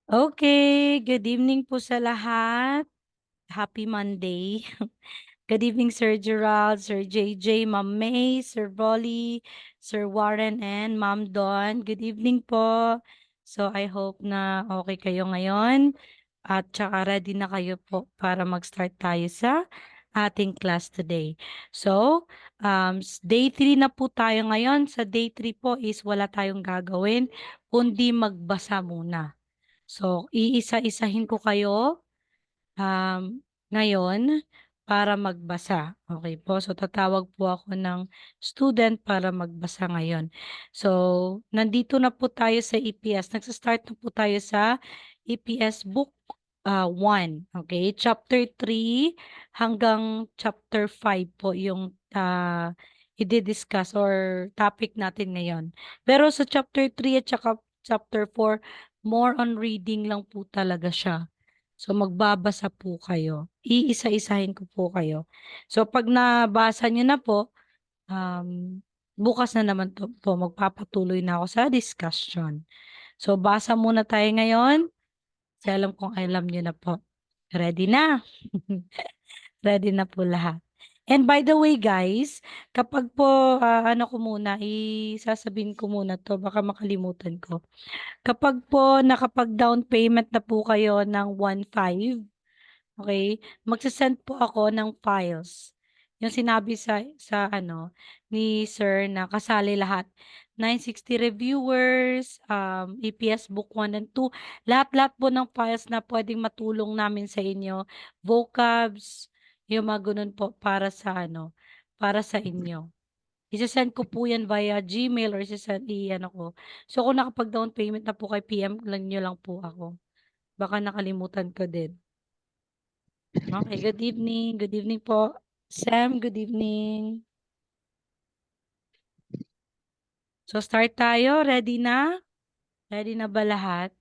Okay, good evening po sa lahat. Happy Monday. Good evening, Sir Gerald, Sir JJ, Ma'am May, Sir Rolly, Sir Warren, and Ma'am Dawn. Good evening po. So I hope na okay kayo ngayon at tsaka ready na kayo po para mag-start tayo sa ating class today. So, day 3 na po tayo ngayon. Sa day 3 po is wala tayong gagawin, kundi magbasa muna. So, iisa-isahin ko kayo ngayon para magbasa. Okay po? So, tatawag po ako ng student para magbasa ngayon. So, nandito na po tayo sa EPS. Nagsa-start na po tayo sa EPS Book 1. Okay? Chapter 3 hanggang chapter 5 po yung i-discuss or topic natin ngayon. Pero sa chapter 3 at saka chapter 4, more on reading lang po talaga siya. So, magbabasa po kayo. Iisa-isahin ko po kayo. So, pag nabasa nyo na po, bukas na naman po, magpapatuloy na ako sa discussion. So, basa muna tayo ngayon. Kasi alam kong alam nyo na po. Ready na? Ready na po lahat. And by the way, guys, kapag po, ano ko muna, isasabihin ko muna to, baka makalimutan ko. Kapag po nakapag-down payment na po kayo ng 1.5, okay, magse-send po ako ng files. Yung sinabi sa ano ni sir na kasali lahat. 960 reviewers, EPS Book 1 and 2, lahat-lahat po ng files na pwedeng matulong namin sa inyo. Vocabs, yung mga ganun po para sa ano, para sa inyo. Ise-send ko po yan via Gmail or ano ko. So kung nakapag-down payment na po kay PM lang nyo lang po ako. Baka nakalimutan ko din. Okay, good evening. Good evening po. Sam, good evening. So start tayo. Ready na? Ready na ba lahat?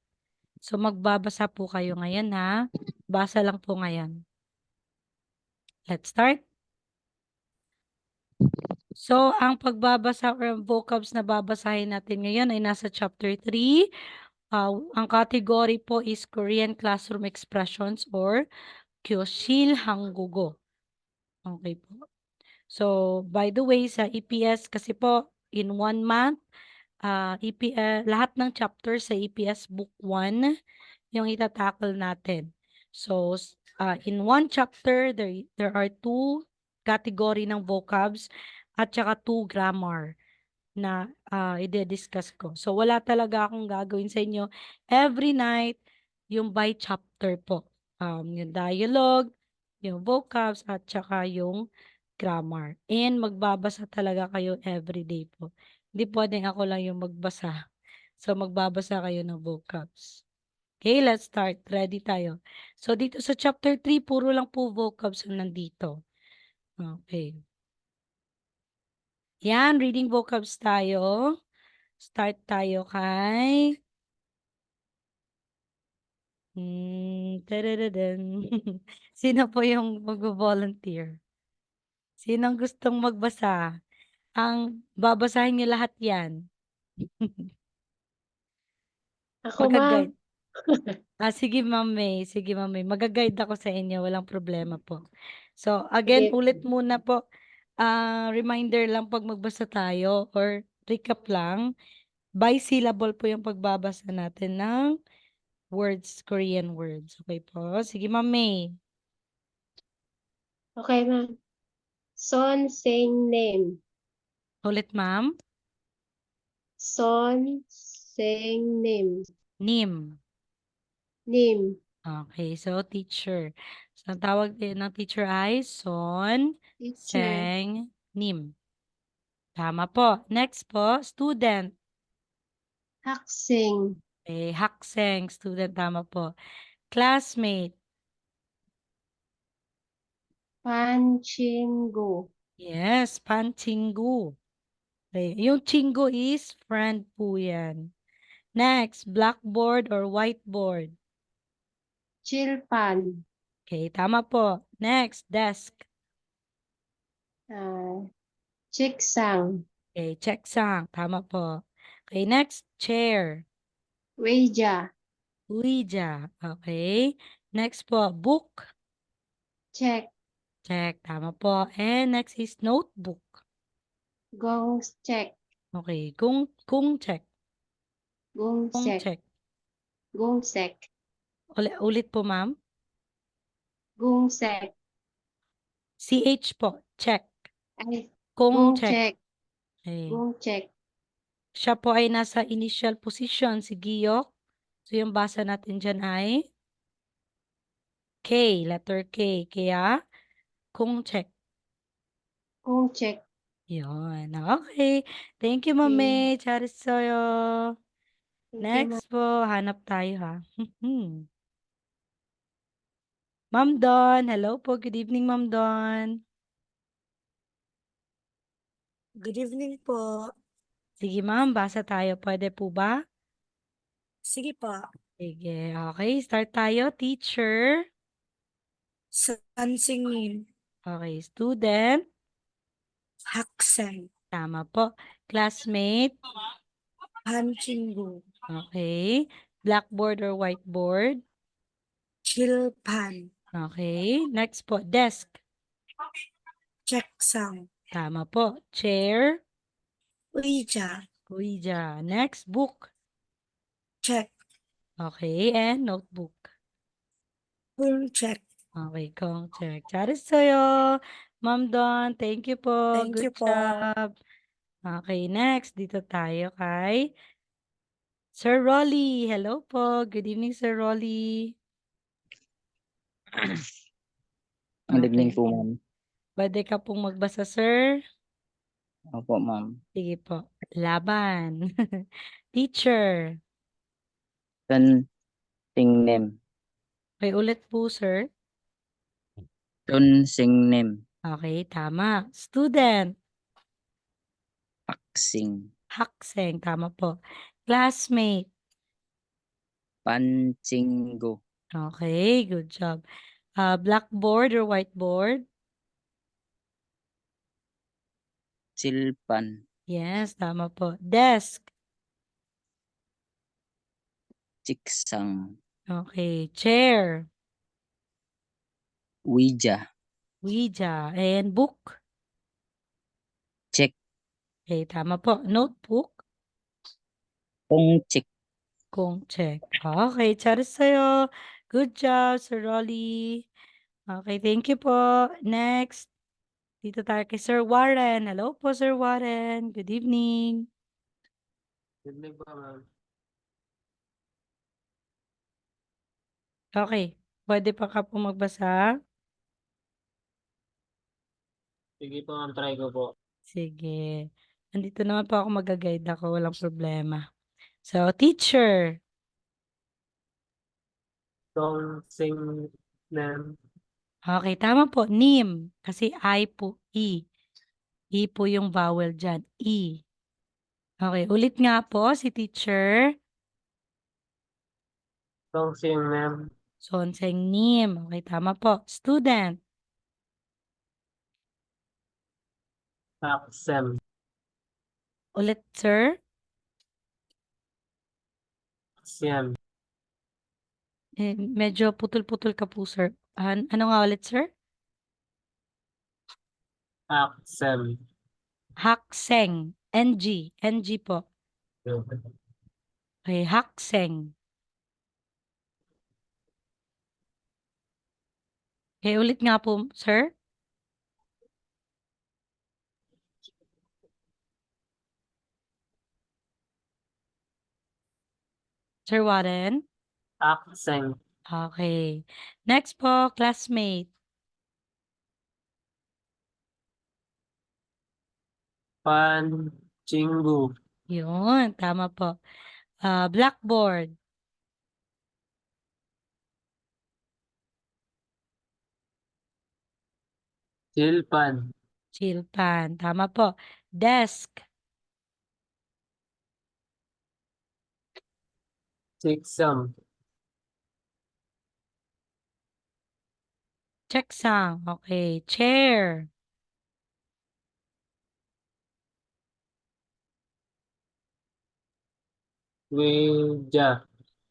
So magbabasa po kayo ngayon ha. Basa lang po ngayon. Let's start. So ang pagbabasa or vocabs na babasahin natin ngayon ay nasa chapter 3. Ang category po is Korean Classroom Expressions or Kyoshil Hanggugo. Okay po. So, by the way, sa EPS kasi po, in 1 month, lahat ng chapter sa EPS Book 1 yung itatackle natin. So, in one chapter, there are 2 category ng vocabs at saka 2 grammar na i-discuss ko. So, wala talaga akong gagawin sa inyo. Every night, yung by chapter po. Yung dialogue, yung vocabs, at saka yung grammar. And magbabasa talaga kayo everyday po. Hindi pwedeng ako lang yung magbasa. So, magbabasa kayo ng vocabs. Okay, let's start. Ready tayo. So, dito sa chapter 3, puro lang po vocabs ang nandito. Okay. Yan, reading vocabs tayo. Start tayo kay... Tadadadan. Sino po yung mag-volunteer? Sinong gustong magbasa? Ang babasahin niyo lahat yan. Ako, ma'am. Mag-guide. Sige, Ma'am May. Sige, Ma'am May. Mag-guide ako sa inyo. Walang problema po. So, again, Sige. ulit muna po. Reminder lang pag magbasa tayo or recap lang. By syllable po yung pagbabasa natin ng words, Korean words. Okay po? Sige, Ma'am May. Okay, ma'am. Son, saying name. Ulit, Ma'am. Son, saying name. Nim. Name. Okay, so teacher. So, ang tawag din ng teacher ay Son, Teacher. Seng, Nim. Tama po. Next po, student. Haksing. Okay, Hakseng, student. Tama po. Classmate. Panchingo. Yes, Panchingu. Okay, yung chingu is friend po yan. Next, blackboard or whiteboard. Chilpan. Okay, tama po. Next, desk. Chiksang. Okay, checksang. Tama po. Okay, next, chair. Weja. Ouija. Okay. Next po, book. Check. Check. Tama po. And next is notebook. Gongs check. Okay. Kung check. Gong Kung sek. check. Gong sek. Ulit po, ma'am. Gong sek. CH po. Check. Ay, Kung gong check. check. Okay. Gong check. Siya po ay nasa initial position, si Giyok. So, yung basa natin dyan ay K, letter K. Kaya, kung check. Gong check. Yun. Okay. Thank you, Okay. Mame. Charis sa'yo. Thank you, ma'am. Next po, hanap tayo ha. Ma'am Don. Hello po. Good evening, Ma'am Don. Good evening po. Sige, ma'am. Basa tayo. Pwede po ba? Sige po. Sige. Okay. Start tayo. Teacher. Sansingin. Okay. Student. Hakseng. Tama po. Classmate. Panchingu. Okay. Blackboard or whiteboard. Chilpan. Okay. Next po. Desk. Checksang. Tama po. Chair. Ouija. Ouija. Next. Book. Check. Okay. And notebook. Full check. Okay. Kong check. Charis sa'yo. Ma'am Don. Thank you po. Thank you Good po. job. Okay. Next. Dito tayo kay Sir Rolly. Hello po. Good evening, Sir Rolly. Good evening Okay. po, ma'am. Pwede ka pong magbasa, sir? Opo, ma'am. Sige po. Laban. Teacher. Tun Singnem. Okay, ulit po, sir. Tun Singnem. Okay, tama. Student. Paksing. Hakseng. Tama po. Classmate. Panchingo. Okay, good job. Blackboard or whiteboard? Chilpan. Yes, tama po. Desk. Chiksang. Okay. Chair. Ouija. Ouija. And book. Check. Okay, tama po. Notebook. Kung check. Kung check. Okay, charis sa'yo. Good job, Sir Rolly. Okay, thank you po. Next, dito tayo kay Sir Warren. Hello po, Sir Warren. Good evening. Good evening po, ma'am. Okay, pwede pa ka po magbasa? Sige po, ma'am. Try ko po. Sige. Nandito naman po ako mag-guide ako. Walang problema. So, teacher. Song, sing, nem, Okay, tama po. Nim. Kasi I po, E. E po yung vowel dyan. E. Okay, ulit nga po si teacher. song, sing, nem, Sonseng Nim. Okay, tama po. Student. aksem, Ulit, sir. siem, Medyo putol-putol ka po, sir. Ano nga ulit, sir? aksem. Hakseng. NG. NG po. Okay, hakseng. Okay, ulit nga po, sir. Sir Warren. Akseng, Okay. Next po, classmate. pan, chingu, Yun, tama po. Blackboard. silpan, Chilpan. Tama po. Desk. siksam, Checksang. Okay. Chair. wija,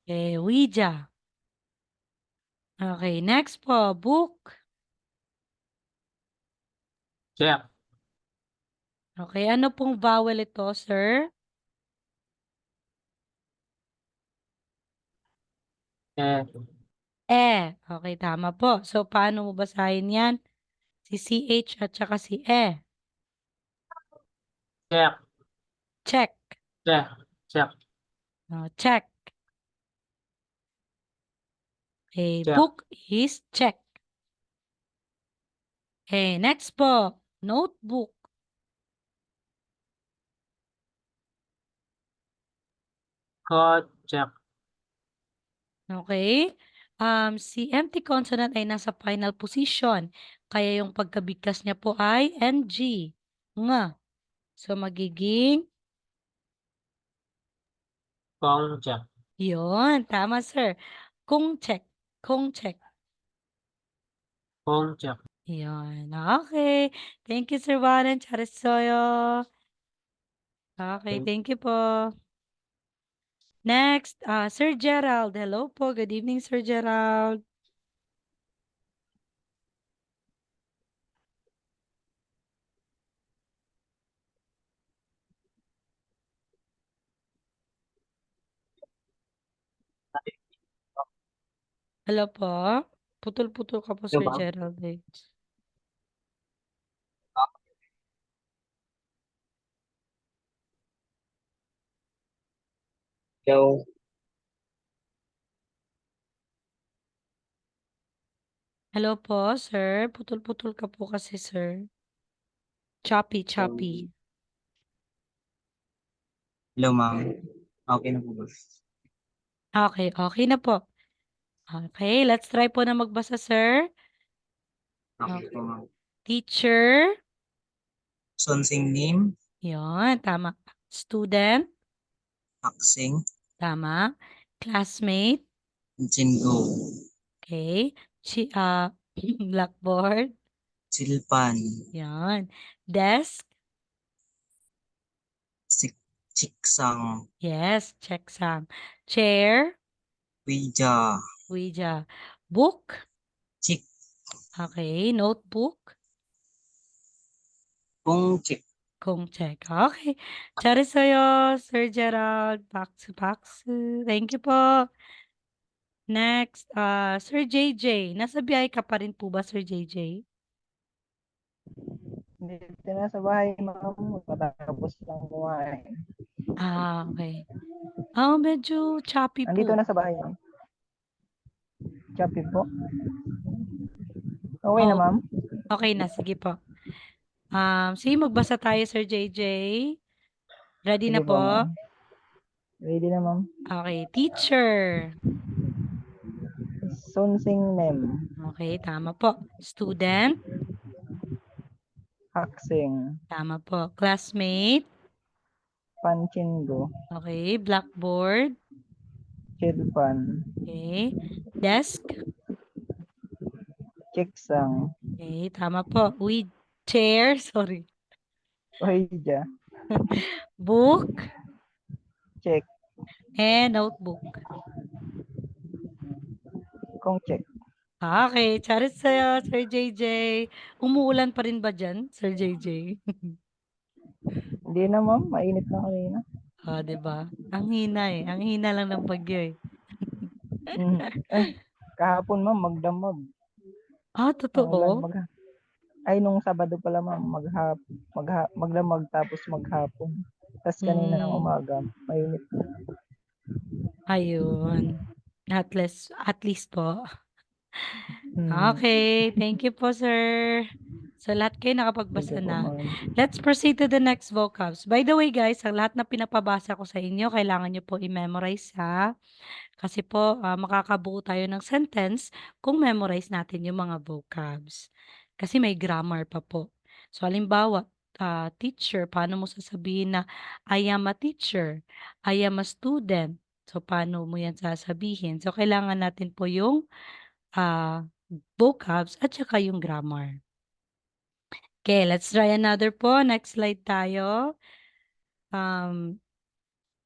Okay, Ouija. Okay, next po, book. Check. Okay, ano pong vowel ito, sir? Eh. Okay, tama po. So, paano mo basahin yan? Si CH at saka si E. Check. Check. Check. Check. Check. Okay, Check. book is check. Okay, next po, notebook. Hot. Check. Okay? Si empty consonant ay nasa final position. Kaya yung pagkabigkas niya po ay NG. Nga. So, magiging Kong. Check. yun. Tama, sir. Kung check. Kung check. Kong. Check. Yun. Okay. Thank you, Sir Warren. Charisoyo. Okay, thank you po. Next, Sir Gerald. Hello po. Good evening, Sir Gerald. Hello po. Putol-putol ka po, Hello, Sir ma'am. Gerald. Eh. Hello. Hello po, sir. Putol-putol ka po kasi, sir. Choppy, choppy. Hello, ma'am. Okay na po ba? Okay, okay na po. Okay, let's try po na magbasa, sir. Okay po, ma'am. Teacher. Sonsing name, Yun, tama. Student. Aksing, Tama. Classmate. Jingo, Okay. Blackboard. Silpan, Yan. Desk. Chiksang, Yes, checksum. Chair. Ouija, Ouija. Book. Chik, Okay. Notebook. Kung Chik. Kung check. Okay. Charisoyo, Sir Gerald. Paksu. Thank you po. Next, Sir JJ. Nasa biyahe ka pa rin po ba, Sir JJ? Dito na sa bahay, ma'am. Matapos lang kumain. Okay. Medyo choppy Andito po. na sa bahay, ma'am. Choppy po. Okay na, Oh, ma'am. okay na. Sige po. Sige, magbasa tayo, Sir JJ. Ready na Sige po, po? ma'am. Ready na, ma'am. Okay. Teacher. Sonsing name. Okay, tama po. Student. Aksing. Tama po. Classmate. Panchingo. Okay. Blackboard. Chilpan. Okay. Desk. Chiksang. Okay, tama po. With chair, sorry. Ouija. Book Check. and notebook. Kung check. Okay, charit sa'yo, Sir JJ. Umuulan pa rin ba dyan, Sir JJ? Hindi na, ma'am. Mainit na kanina. Diba? Ang hina eh. Ang hina lang ng bagyo eh. Ay, kahapon, ma'am, magdamag. Totoo? Ay, nung Sabado pala, ma'am, magdamag tapos maghapon. Tapos kanina ng umaga, mainit na. Ayun. At least po. Hmm. Okay, thank you po, sir. So, lahat kayo nakapagbasa Sige po, na. ma'am. Let's proceed to the next vocabs. By the way, guys, ang lahat na pinapabasa ko sa inyo, kailangan nyo po i-memorize, ha? Kasi po, makakabuo tayo ng sentence kung memorize natin yung mga vocabs. Kasi may grammar pa po. So, halimbawa, teacher, paano mo sasabihin na I am a teacher, I am a student. So, paano mo yan sasabihin? So, kailangan natin po yung vocabs at saka yung grammar. Okay, let's try another po. Next slide tayo.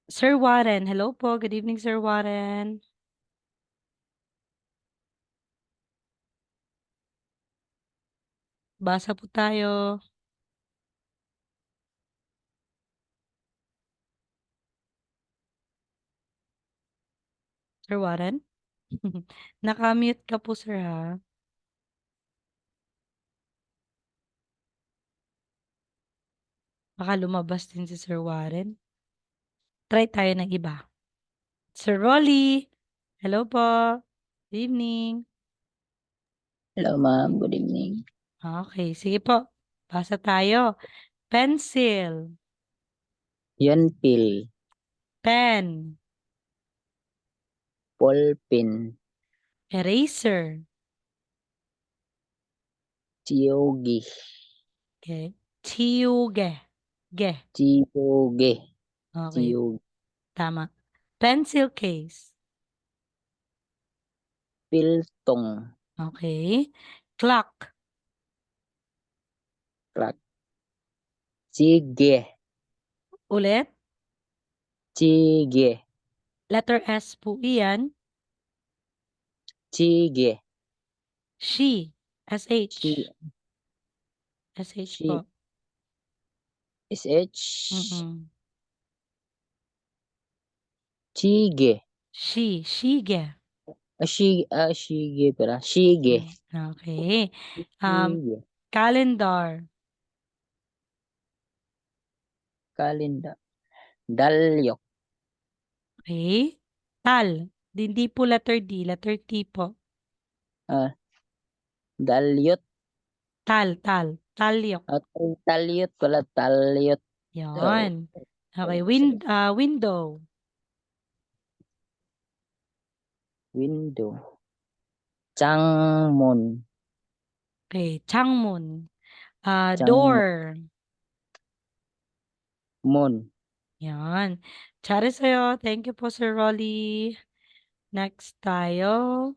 Sir Warren. Hello po. Good evening, Sir Warren. Basa po tayo. Sir Warren? Naka-mute ka po, sir, ha? Baka lumabas din si Sir Warren. Try tayo ng iba. Sir Rolly, hello po. Good evening. Hello, ma'am. Good evening. Okay, sige po. Basa tayo. Pencil, Yunpil. pen, Ballpen. eraser, Tiyogi. okay. Tiyuge, ge. Tiyoge. Okay, Tiyog. tama. Pencil case, Piltong. okay. Clock, Clock. Sige. ulit. Sige. Letter S po iyan. Sige. She, SH. She. SH She. po. SH. Mm-mm. Sige. Shige. Sige pala. Sige. Okay. Sige. Calendar, Kalenda. Dalyok. okay. Tal, hindi po letter D, letter T po. Dalyot. Talyok. At talyot pala. Talyot. Yan. Okay, window, Window. Changmon. okay. Changmun, Changmon. door. Mon. Yan. Tsara sa'yo. Thank you po, Sir Rolly. Next tayo.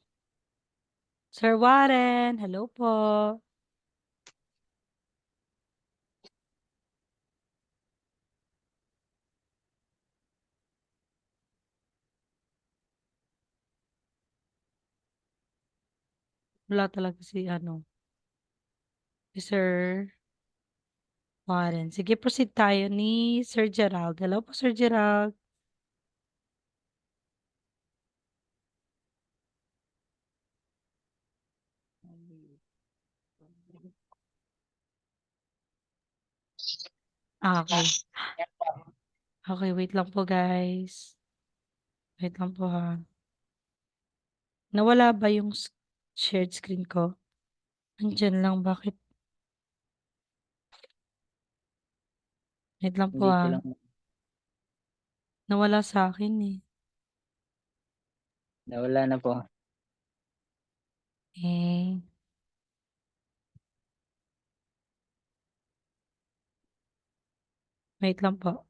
Sir Warren, hello po. Wala talaga si si Sir Warren. Sige, proceed tayo ni Sir Gerald. Hello po, Sir Gerald. Okay. Okay, wait lang po, guys. Wait lang po, ha. Nawala ba yung shared screen ko? Andiyan lang, bakit? Wait lang po, Dito ha. lang. Nawala sa akin, eh. Nawala na po. Eh. Wait lang po.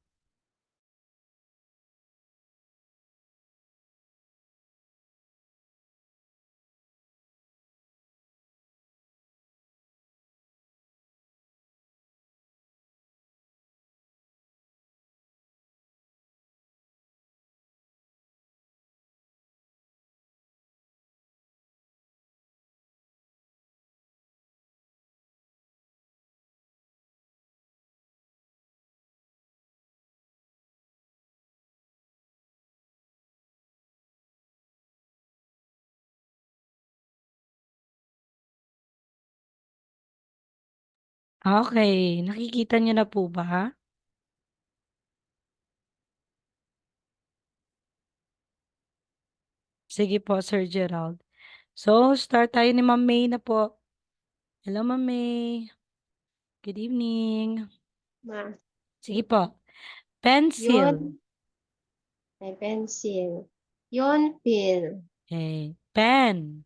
Okay, nakikita niyo na po ba? Sige po, Sir Gerald. So, start tayo ni Ma'am May na po. Hello, Ma'am May. Good evening. Ma. Sige po. Pencil. Yun. May pencil. Yunpil. Okay. Pen.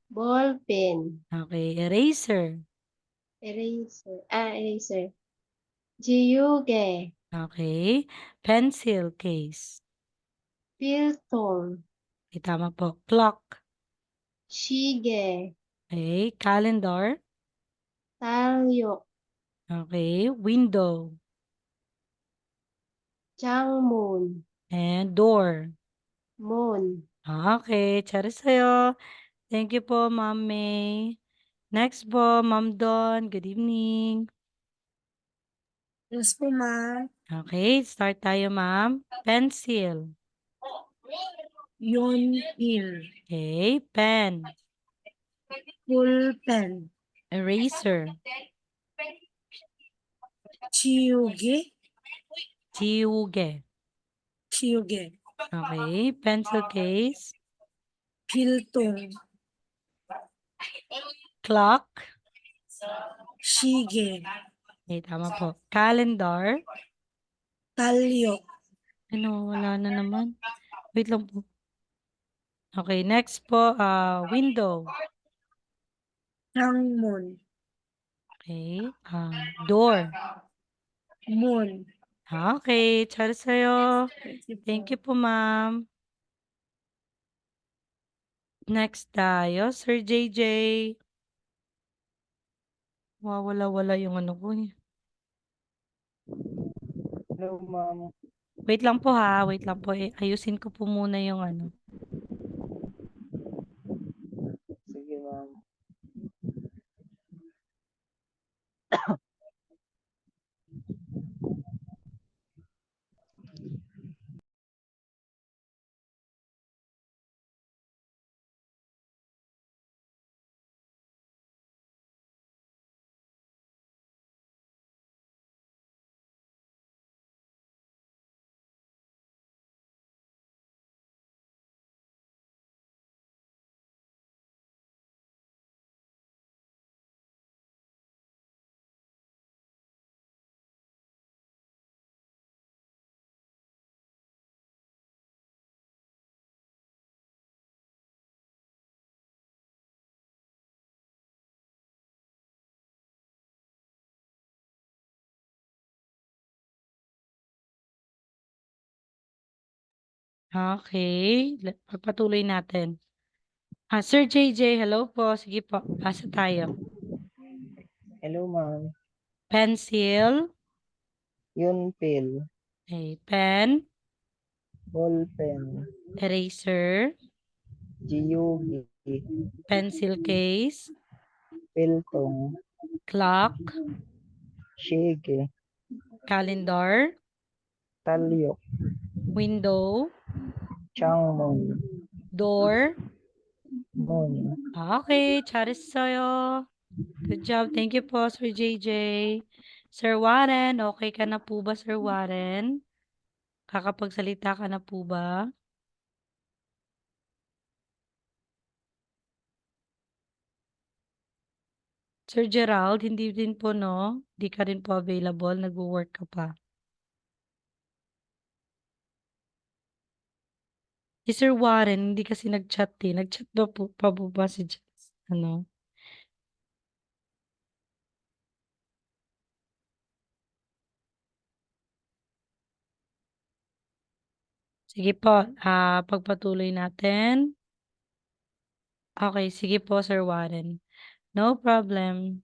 Ball pen. Okay. Eraser. Eraser. Eraser. Jiyuge. Okay. Pencil case. Piltong. Okay, tama po. Clock. Shige. Okay. Calendar. Talyok. Okay. Window. Changmun. And door. Mon. Okay. Tsara sa'yo. Thank you po, Ma'am May. Next po, Ma'am Dawn. Good evening. Yes po, ma'am. Okay, start tayo, ma'am. Pencil. Yonpil. Okay, pen. Pulpen. Eraser. Chiyugi. Tiuge. Chiyuge. Okay, pencil case. Piltong. Clock. Shige. Okay, tama po. Calendar. Talyok. Ano, wala na naman. Wait lang po. Okay, next po, window. Hangmon. Okay, door. Mon. Okay, tsara sa'yo. Thank Thank you po, ma'am. Next tayo, Sir JJ. Wala yung ano ko eh. Hello, ma'am. Wait lang po ha, wait lang po. Ayusin ko po muna yung ano. Sige, ma'am. Okay, pagpatuloy natin. Sir JJ, hello po. Sige po, basa tayo. Hello, ma'am. Pencil, Yonpil. okay, pen, Ballpen. eraser, Chiyugi. pencil case, Piltong. clock, Shige. calendar, Talyok. window, Changmon. door. Mon. Okay, charis sa'yo. Good job. Thank you po, Sir JJ. Sir Warren, okay ka na po ba, Sir Warren? Kakapagsalita ka na po ba? Sir Gerald, hindi din po, no? Hindi ka rin po available. Nag-work ka pa. Si Sir Warren, hindi kasi nag-chat eh. Nag-chat ba po, pa po ba si ano? Sige po, pagpatuloy natin. Okay, sige po, Sir Warren. No problem.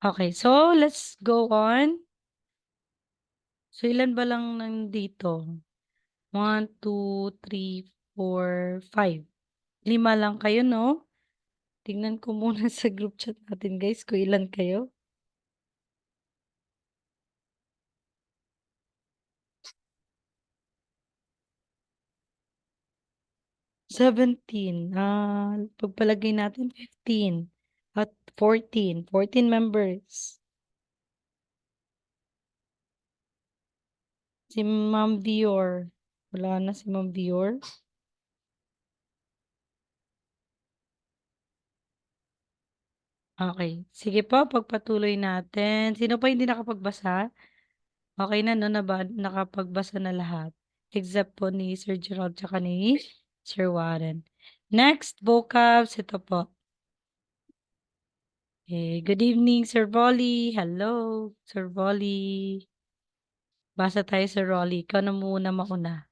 Okay, so let's go on. So, ilan ba lang nandito? 1, 2, 3, 4, 5. 5 lang kayo, no? Tingnan ko muna sa group chat natin, guys, kung ilan kayo. Seventeen. Pagpalagay natin 15 at 14. 14 members. Si Ma'am Dior. Wala na si Ma'am Dior. Okay. Sige po, pagpatuloy natin. Sino pa hindi nakapagbasa? Okay na, no? Nakapagbasa na lahat. Except po ni Sir Gerald tsaka ni Sir Warren. Next, vocabs. Ito po. Okay. Good evening, Sir Rolly. Hello, Sir Rolly. Basa tayo, Sir Rolly. Ikaw na muna mauna.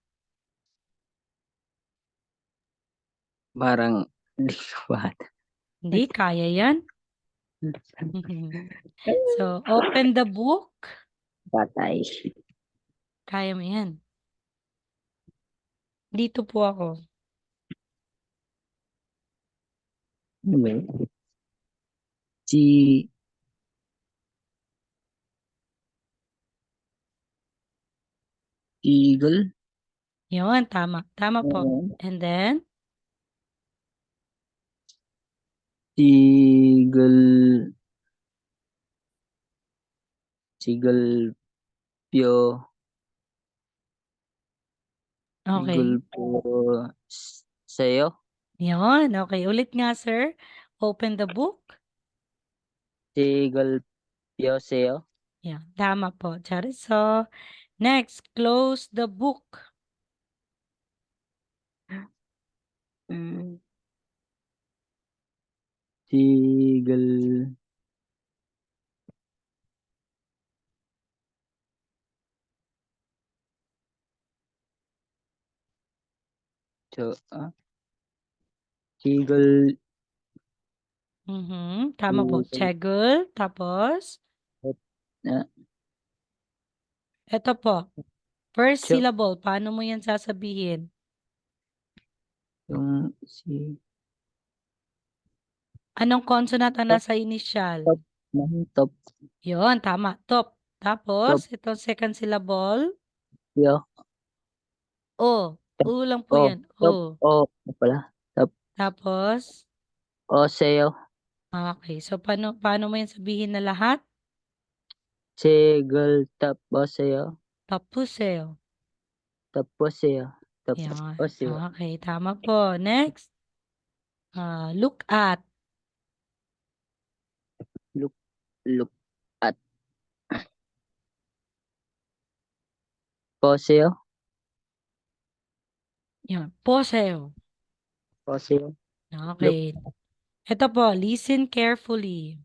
Parang di ko ba? Hindi, kaya yan. So, open the book. Patay. Kaya mo yan. Dito po ako. Ano ba yun? Si Eagle. Yun, tama. Tama po. Oo. And then, Eagle. Eagle Pio. okay. Eagle po sa'yo. Yun, okay. Ulit nga, sir. Open the book. Eagle Pio sa'yo. Yeah, tama po. Chariso. Next, close the book. Mm. Eagle. Eagle. Tama po. Eagle. Chegul. Tapos, Na. eto po. First Cho. syllable. Paano mo yan sasabihin? Yung si Anong consonant ang Top. nasa initial? Top. Top. Yun, tama. Top. Top. Tapos, itong second syllable. Pio. O. Top. O lang po O. yan. Top. O. O. Ano pala? Top. Tapos, O sa'yo. okay. So, paano mo yan sabihin na lahat? Eagle top o sa'yo. Tapuseo. Top o sa'yo. Top Yan. o sa'yo. Okay, tama po. Next. Look at. Look at. Po sa'yo. Yan. Poseo. Po sa'yo. Okay. Ito po, listen carefully.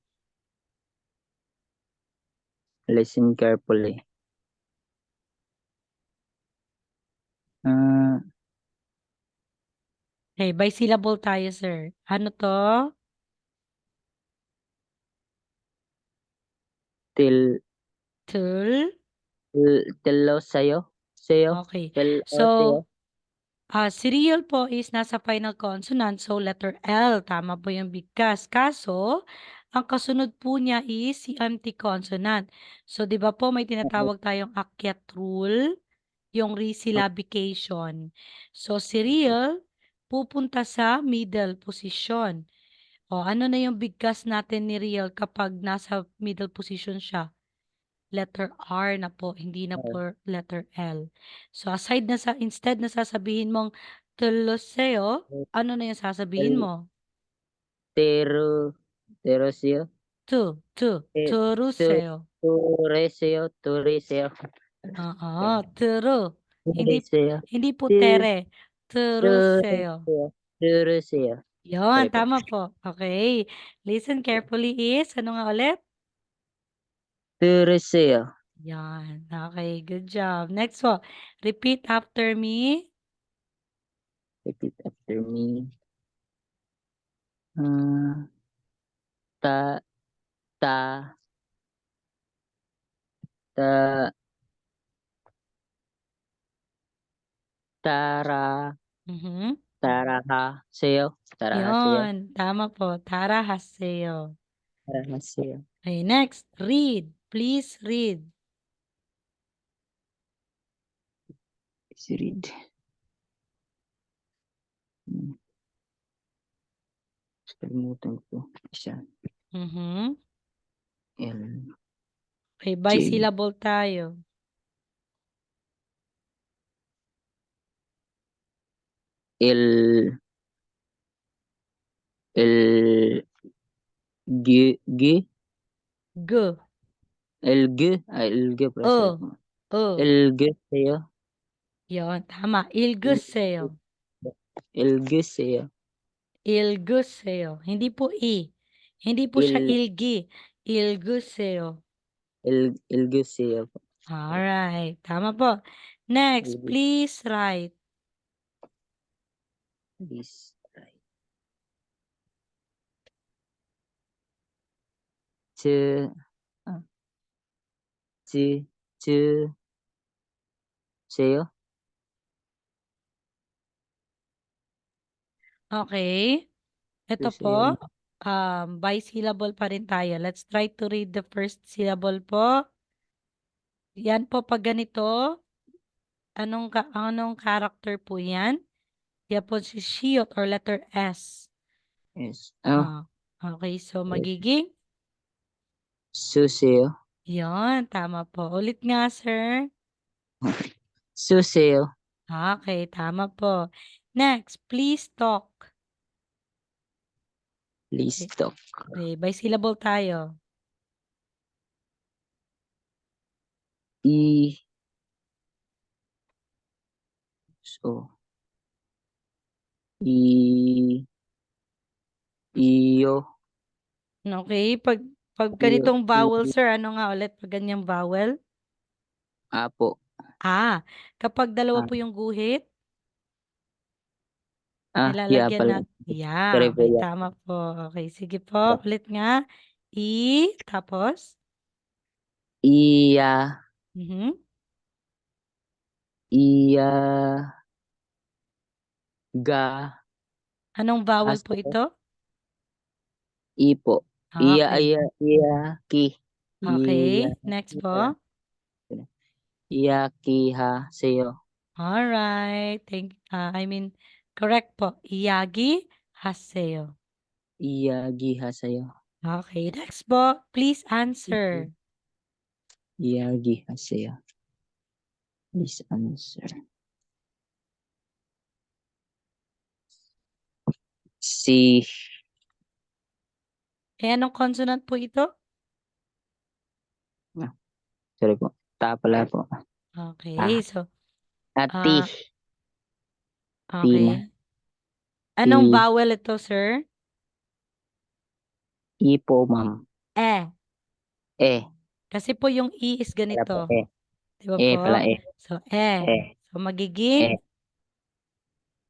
Listen carefully. Okay, by syllable tayo, sir. Ano to? Till Tul. Tilo sa'yo. Sa'yo. Okay. Till o sa'yo. So, cereal po is nasa final consonant. So, letter L. Tama po yung bigkas. Kaso, ang kasunod po niya is si empty consonant. So, di ba po may tinatawag tayong akyat rule, yung resyllabication. So, cereal, pupunta sa middle position. O, ano na yung bigkas natin ni real kapag nasa middle position siya? Letter R na po, hindi na po letter L. So, instead na sasabihin mong tuloseo, ano na yung sasabihin mo? Tero. Tero sa'yo. Turuseo. Tureseo. Tureseo. Oo, turu. Hindi, Tureseo. hindi po tere. Turuseo. Tureseo. Tureseo. Yon, Sorry po. tama po. Okay. Listen carefully is, ano nga ulit? Tureseo. Yan. Okay, good job. Next po. Repeat after me. Repeat after me. Ta. Ta. Ta. Tara. Mhm. Taraha sa'yo. Taraha sa'yo. Yon, tama po. Tara haseo. Taraha sa'yo. Okay, next. Read. Please read. Si read. Kalimutan ko. Isa. Mhm. L. Okay, by J. syllable tayo. L. L. G. G. G. L. G. L. G. O. O. L. G sa'yo. Yon, tama. Ilguseo. L. G sa'yo. Ilguseo. Hindi po I. Hindi po siya ilgi. Ilguseo. L. G sa'yo. Alright. Tama po. Next, Ilgus. please write. This. Right. Ch. Ch. Ch. Sa'yo. Okay. Ito po, bisyllable pa rin tayo. Let's try to read the first syllable po. Yan po pag ganito, anong character po yan? Yan po si Shiyot or letter S. Yes. Okay, so magiging? Suseyo. Yon, tama po. Ulit nga, sir. Suseyo. Okay, tama po. Next, please talk. Please talk. Okay, bisyllable tayo. Iyo. Okay, pag ganitong vowel, sir, ano nga ulit pag ganyang vowel? Apo. Kapag dalawa Ah. po yung guhit, Ya nilalagyan pala. na. Yeah, Sorry po, okay, ya. tama po. Okay, sige po, ulit nga. Tapos? Iya. Mhm. Iya. Ga. Anong vowel po Aso. ito? Ipo. Iya, Okay. ki. Okay, next po. Iya, ki, ha, seyo. Alright, correct po. Iyagi haseyo. Iya, gi, ha, seyo. Okay, next po. Please answer. Iya, gi, ha, seyo. Please answer. Si. Anong consonant po ito? Sorry po. Ta pala po. Okay, so, Ati. okay. Anong Ti. vowel ito, sir? Ipo, ma'am. Kasi po yung E is Pala po, ganito. Di ba po? pala, So, Eh. So, magiging?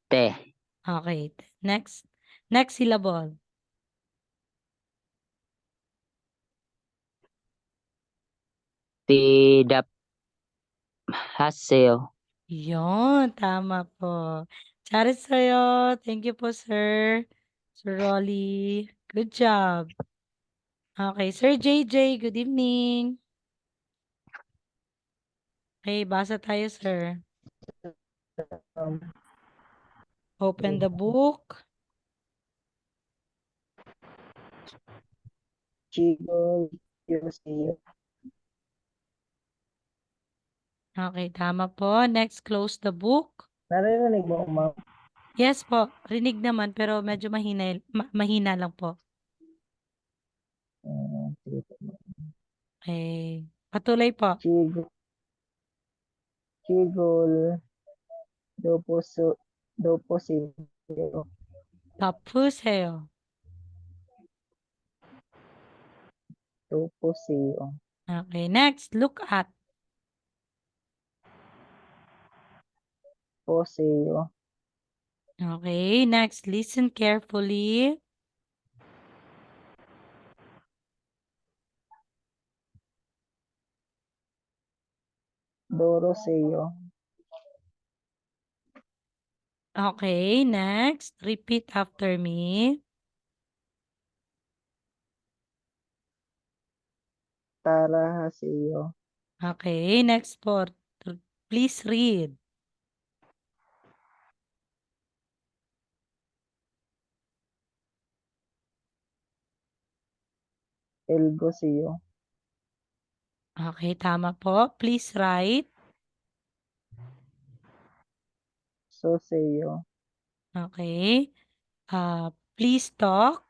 Te. Okay. Next syllable. Tidap. Haseo. Yun, tama po. Charis sa'yo. Thank you po, sir. Sir Rolly. Good job. Okay, Sir JJ, good evening. Okay, basa tayo, sir. Open the book. Chigo, Yoseo. Okay, tama po. Next, close the book. Naririnig mo, ma'am? Yes po, rinig naman pero medyo mahina lang po. Sige po. Okay, patuloy po. Chigol, Doposo, Tapuseo. Doposeo, Okay, next, look at. Poseo, Okay, next, listen carefully. Doroseo, Okay, next, repeat after me. Tarahaseo, Okay, next po, please read. Elgoseo, Okay, tama po. Please write. Soseo, Okay. Please talk.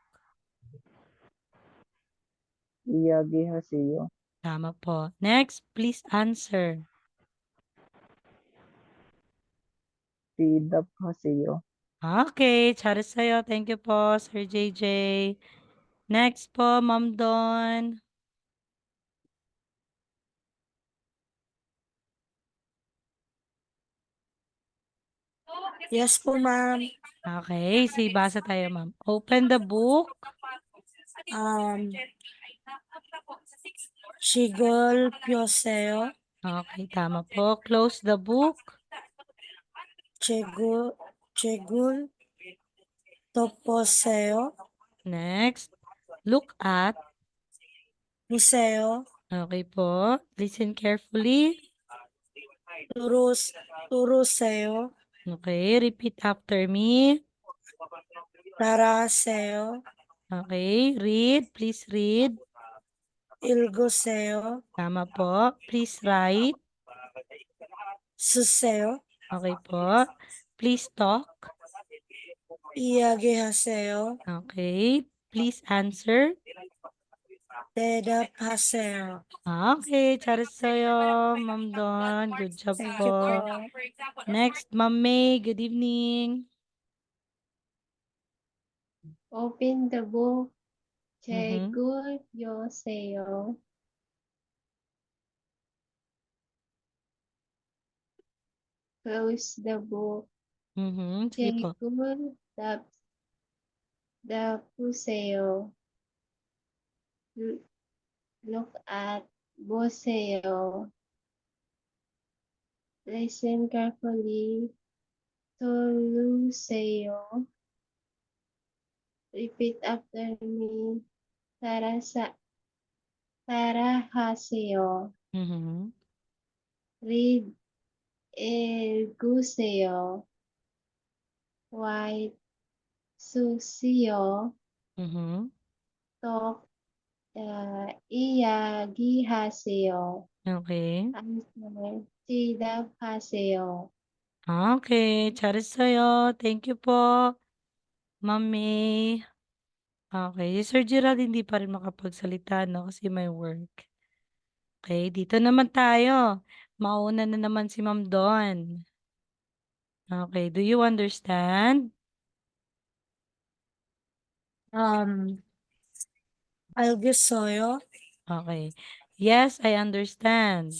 Iyagihaseo, Tama po. Next, please answer. Pidaphaseo, Okay, charis sa'yo. Thank you po, Sir JJ. Next po, Ma'am Don. Yes po, ma'am. Okay, basa tayo, ma'am. Open the book. Chigol, Pioseo, Okay, tama po. Close the book. Chegul, 또 보세요. Next, look at. 보세요. Okay po. Listen carefully. 들으세요. Okay, repeat after me. 따라하세요. Okay, read. Please read. 읽으세요. Tama po. Please write. 쓰세요. Okay po. Please talk. 이야기하세요. Okay. Please answer. 대답하세요. Okay, 잘했어요, Ma'am Don. Good job Thank you po. po. Next, Ma'am May. Good evening. Open the book. Mhm. 읽어보세요. Close the book. Sige po. 읽어보세요. Look at 보세요. Listen carefully. 들으세요. Repeat after me. 따라하세요. Mhm. Read. 읽으세요. Write. 쓰세요. Mhm. Talk. 이야기하세요. Okay. Answer. 대답하세요. Okay, 잘했어요. Thank you po, Ma'am May. Okay, si Sir Gerald hindi pa rin makapagsalita, no? Kasi may work. Okay, dito naman tayo. Mauna na naman si Ma'am Don. Okay, do you understand? 알겠어요. Okay. Yes, I understand.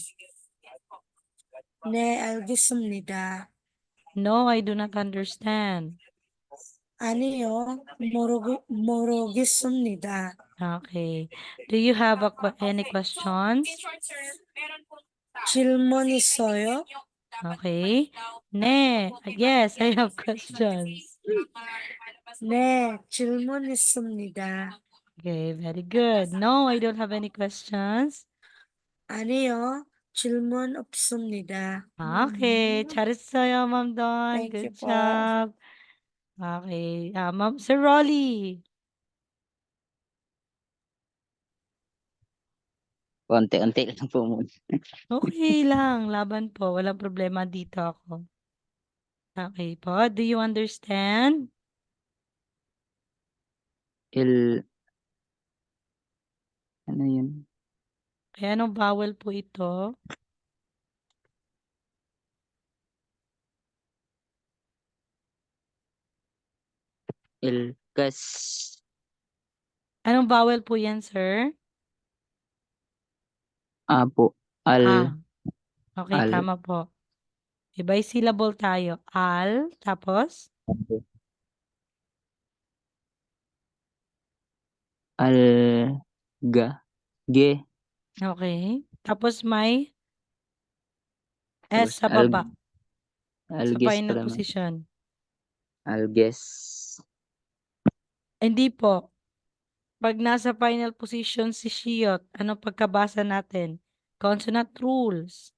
네, 알겠습니다. No, I do not understand. 아니요, 모르겠습니다. Okay. Do you have any questions? 질문 있어요? Okay. 네. Yes, I have questions. 네, 질문 있습니다. Okay, very good. No, I don't have any questions. 아니요, 질문 없습니다. Okay, 잘했어요, Ma'am Don. Thank you Good po. job. Okay. Ma'am, Sir Rolly. Konti-unti lang po muna. Okay lang. Laban po. Walang problema dito ako. Okay po. Do you understand? Ano yun? Kaya anong vowel po ito? Kas, Anong vowel po yan, sir? po, Ah. Okay, al, tama po. By syllable tayo. Al, tapos? al, ge, Okay. Tapos may tapos S sa baba. Sa alges final pala, position. alges, Hindi po. Pag nasa final position si Shiot, ano pagkabasa natin? Consonant rules.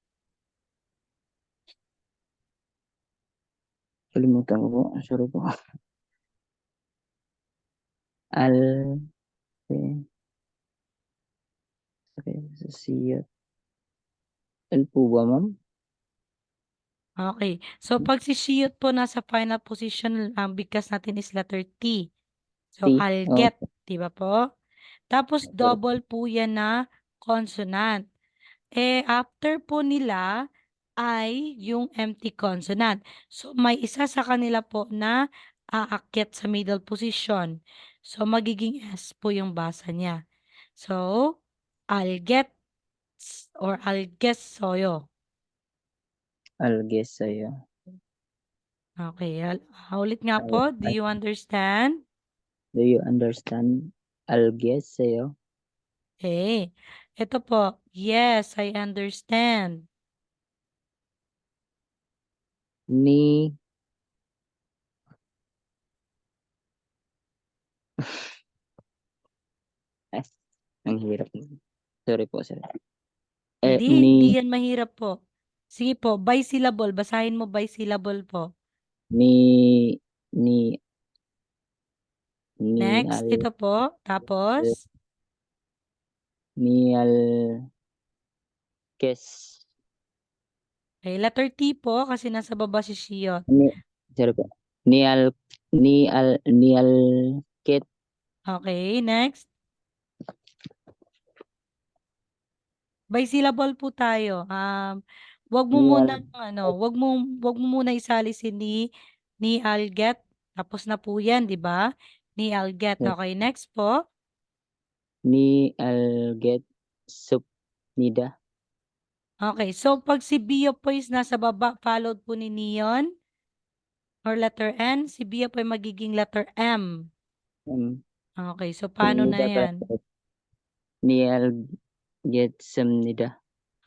kalimutan ko po, sorry po. Al, okay, siya, po ba, ma'am? Okay. So, pag si Shiot po nasa final position, ang bigkas natin is letter T. So, T, I'll oh, get. Diba po? Tapos, double po yan na consonant. After po nila ay yung empty consonant. So, may isa sa kanila po na aakyat sa middle position. So, magiging S po yung basa niya. So, I'll get or I'll guess soyo. alges sa'yo. Okay. Ulit nga po. Do you understand? Do you understand? Alges sa'yo. Okay. Ito po. Yes, I understand. Ni, Ang hirap. Sorry po, sir. Hindi yan mahirap po. Sige po, bisyllable. Basahin mo bisyllable po. Ni, ni, Next, al, ito po. Tapos, ni, al, kes, okay, letter T po kasi nasa baba si Shiyot. ni, sorry po. Ni, al, ket, Okay, next. Bisyllable po tayo. Wag mo ni, al, muna wag mo muna isali si ni I'll get. Tapos na po 'yan, 'di ba? Ni I'll get. Okay, next po. ni, al, get, sup, nida. Okay, so pag si Bio po is nasa baba, followed po ni Neon or letter N, si Bio po ay magiging letter M. Okay, so paano na Nida, 'yan? ni, al, get, sum, nida.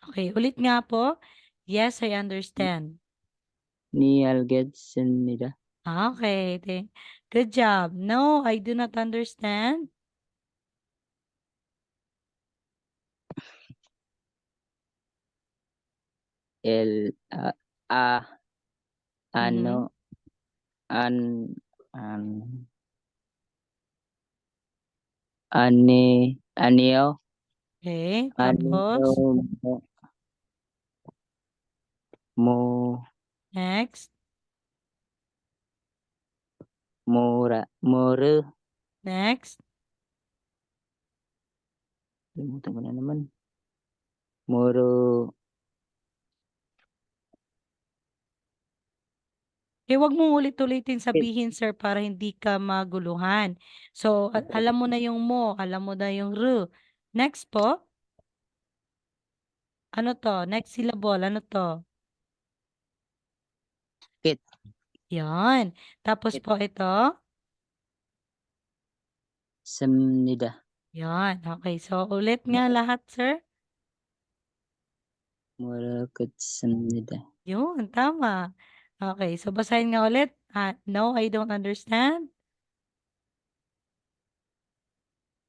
Okay, ulit nga po. Yes, I understand. Ni, al, get, sum, nida. Okay, good job. No, I do not understand. El, ano, Mhm. an, aneo, Okay, aneo, tapos mo, next, mura, more, next. limutan ko na naman. Moro, Eh, wag mong ulit-ulitin sabihin, sir, para hindi ka maguluhan. So, alam mo na yung mo, alam mo na yung ru. Next po, ano to? Next syllable, ano to? kit, Yan. Tapos Kit. po ito, samnida, yan. Okay, so ulit nga lahat, sir. mura, kut, samnida. Yun, tama. Okay, so basahin nga ulit. No, I don't understand.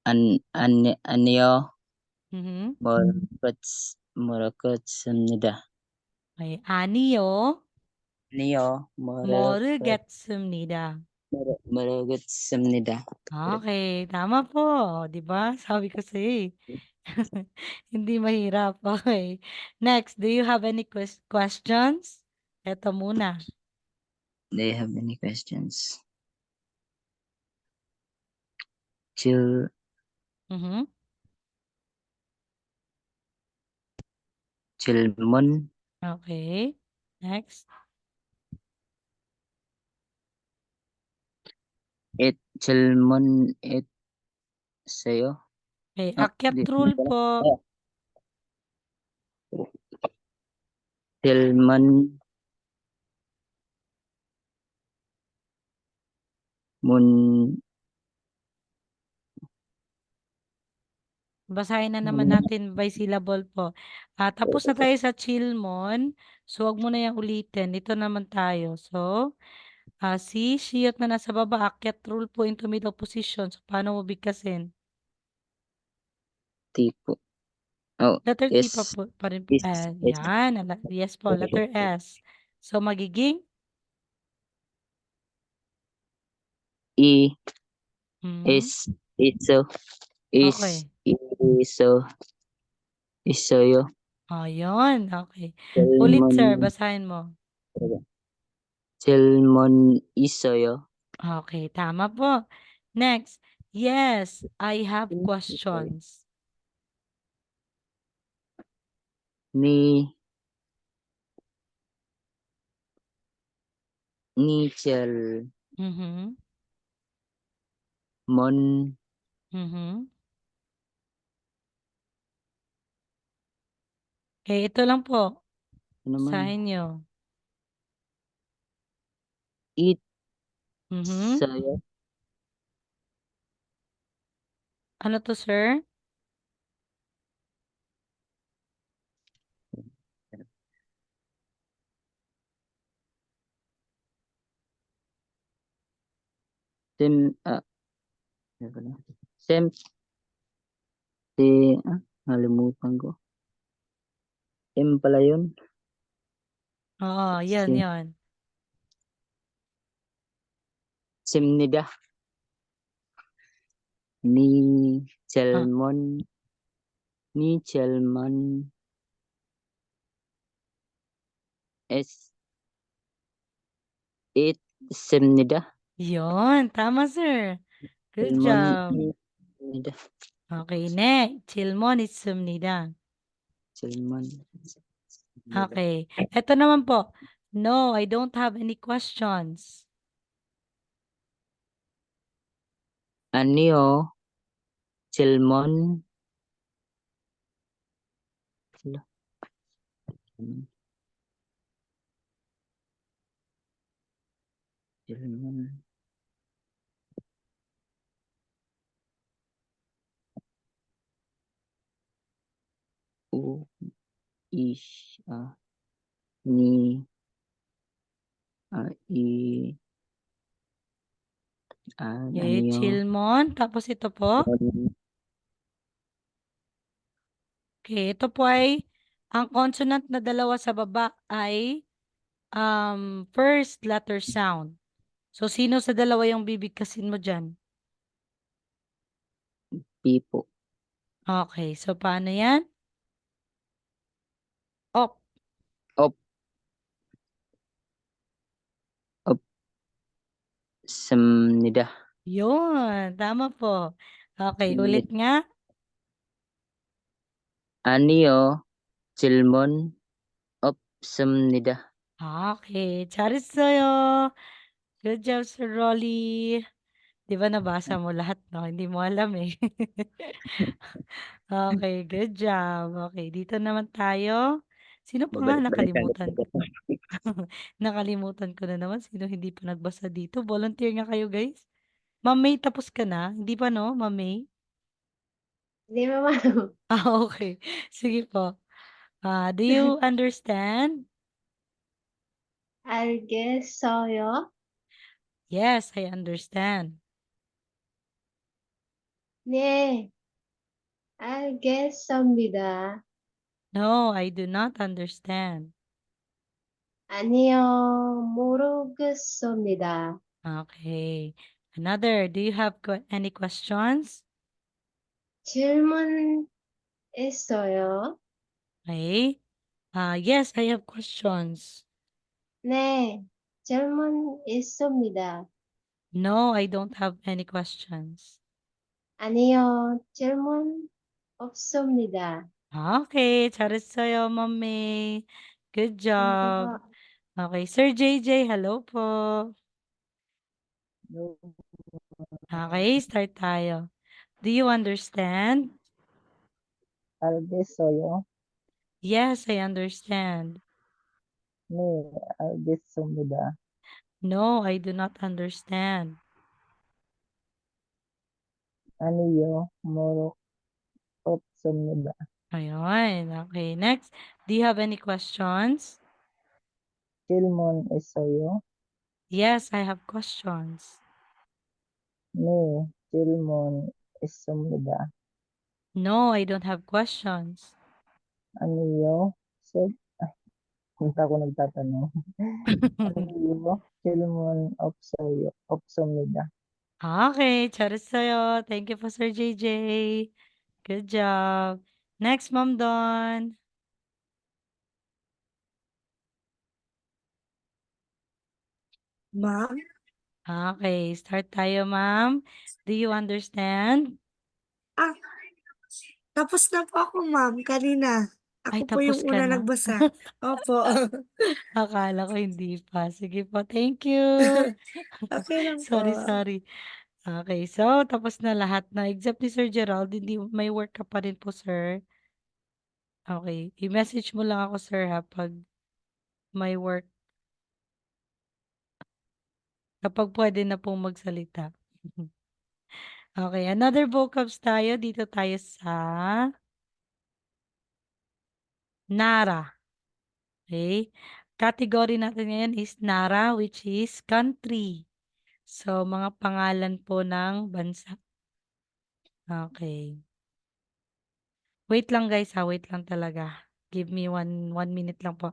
Aneo, Mhm. mura, kut, samnida. Okay, 아니요. Aneo, mura, kut, 모르겠습니다. mura, kut, samnida. Okay, tama po, 'di ba? Sabi ko sa'yo, eh. Hindi mahirap, okay. Next, do you have any questions? Eto muna. Do you have any questions? Chil, Mhm. chilmon, Okay, next. chilmon, sa'yo. Okay, Oh, akyat di, rule po. Chilmon, mun, Basahin na naman natin by syllable po. Tapos na tayo sa Chilmon. So, wag mo na yang ulitin. Dito naman tayo. So, si Shiyot na nasa baba, akyat rule po into middle position. So, paano mo bigkasin? tipo. Oh, Letter T pa, is, po, pa rin po. is, is, Yan. Yes po, letter S. So, magiging? i, Mhm. iso, Okay. iso, isoyo, Ayun. Okay. Ulit, chilmon, sir. Basahin mo. chilmon, isoyo, Okay. Tama po. Next. Yes, I have questions. ni, chel, Mhm. mon, Mhm. Eh, ito lang po. ano man, Basahin niyo. it, Mhm. sayo, Ano to, sir? sim, ano pala? Nalimutan ko. M pala yun. Oo, yan, Si yan. Simnida. Ni Chelmon. Ni Chelmon. S. It. Simnida. Yun, tama, sir. Good Chelmon. job. Simnida. Okay, next. Chilmon 있습니다. Chelmon. Okay. Ito naman po. No, I don't have any questions. Anio. Chelmon. Chelmon. U. Ish. Ni. I. Okay, Anio. Chilmon. Tapos ito po. Okay, ito po ay ang consonant na dalawa sa baba ay first letter sound. So, sino sa dalawa yung bibigkasin mo dyan? Pipo. Okay, so paano yan? Op. Op. Op. Simnida. Yun, tama po. Okay, ulit nga. Anio. Chelmon. Simnida. Okay, 잘했어요. Good job, Sir Rolly. Di ba nabasa mo lahat, no? Hindi mo alam eh. Okay, good job. Okay, dito naman tayo. Sino pa nga? Nakalimutan ko. Nakalimutan ko na naman. Sino hindi pa nagbasa dito? Volunteer nga kayo, guys. Ma'am May, tapos ka na? Hindi pa, no? Ma'am May? Hindi mo ma'am. Okay. Sige po. Do you understand? 알겠어요? Yes, I understand. 네, 알겠습니다. No, I do not understand. 아니요, 모르겠습니다. Okay. Another, do you have any questions? 질문 있어요? Okay. Yes, I have questions. 네, 질문 있습니다. No, I don't have any questions. 아니요, 질문 없습니다. Okay, 잘했어요, mommy. Good Thank you job. po. Okay, Sir JJ, hello po. Okay, start tayo. Do you understand? 알겠어요. Yes, I understand. 네, 알겠습니다. No, I do not understand. 아니요, 모르 없습니다. Ayun. Okay, next. Do you have any questions? 질문 있어요? Yes, I have questions. 네, 질문 있습니다. No, I don't have questions. 아니요, hindi ako nagtatanong. 아니요, 질문 없습니다. Okay, 잘했어요. Thank you po, Sir JJ. Good job. Next, Ma'am Dawn. Ma'am? Okay, start tayo, ma'am. Do you understand? Ah, tapos na po ako, ma'am, kanina. Ay, Ako po tapos yung ka una na. nagbasa. Opo. Akala ko hindi pa. Sige po, thank you. Okay lang po. Sorry, sorry. Okay, so tapos na lahat na. Except ni Sir Gerald, hindi, may work ka pa rin po, sir. Okay, i-message mo lang ako, sir, ha, pag may work. Kapag pwede na pong magsalita. Okay, another vocabs tayo. Dito tayo sa Nara. Okay? Category natin ngayon is Nara, which is country. So, mga pangalan po ng bansa. Okay. Wait lang guys ha, wait lang talaga. Give me one minute lang po.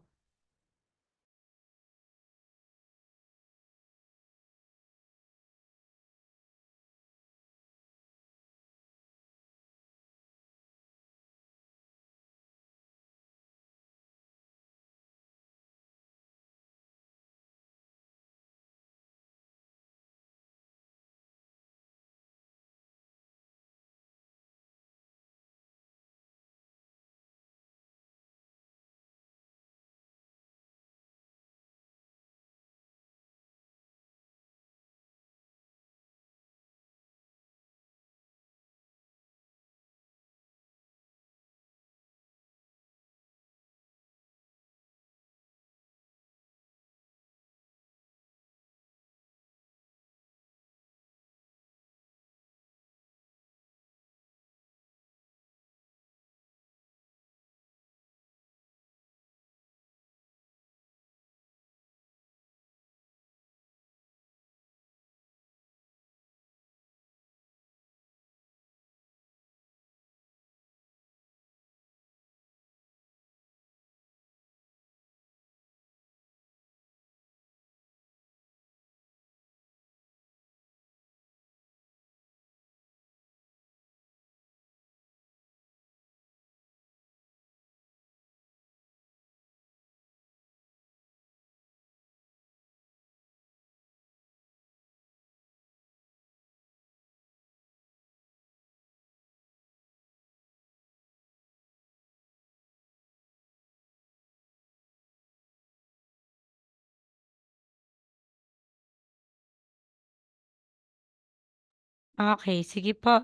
Okay, sige po.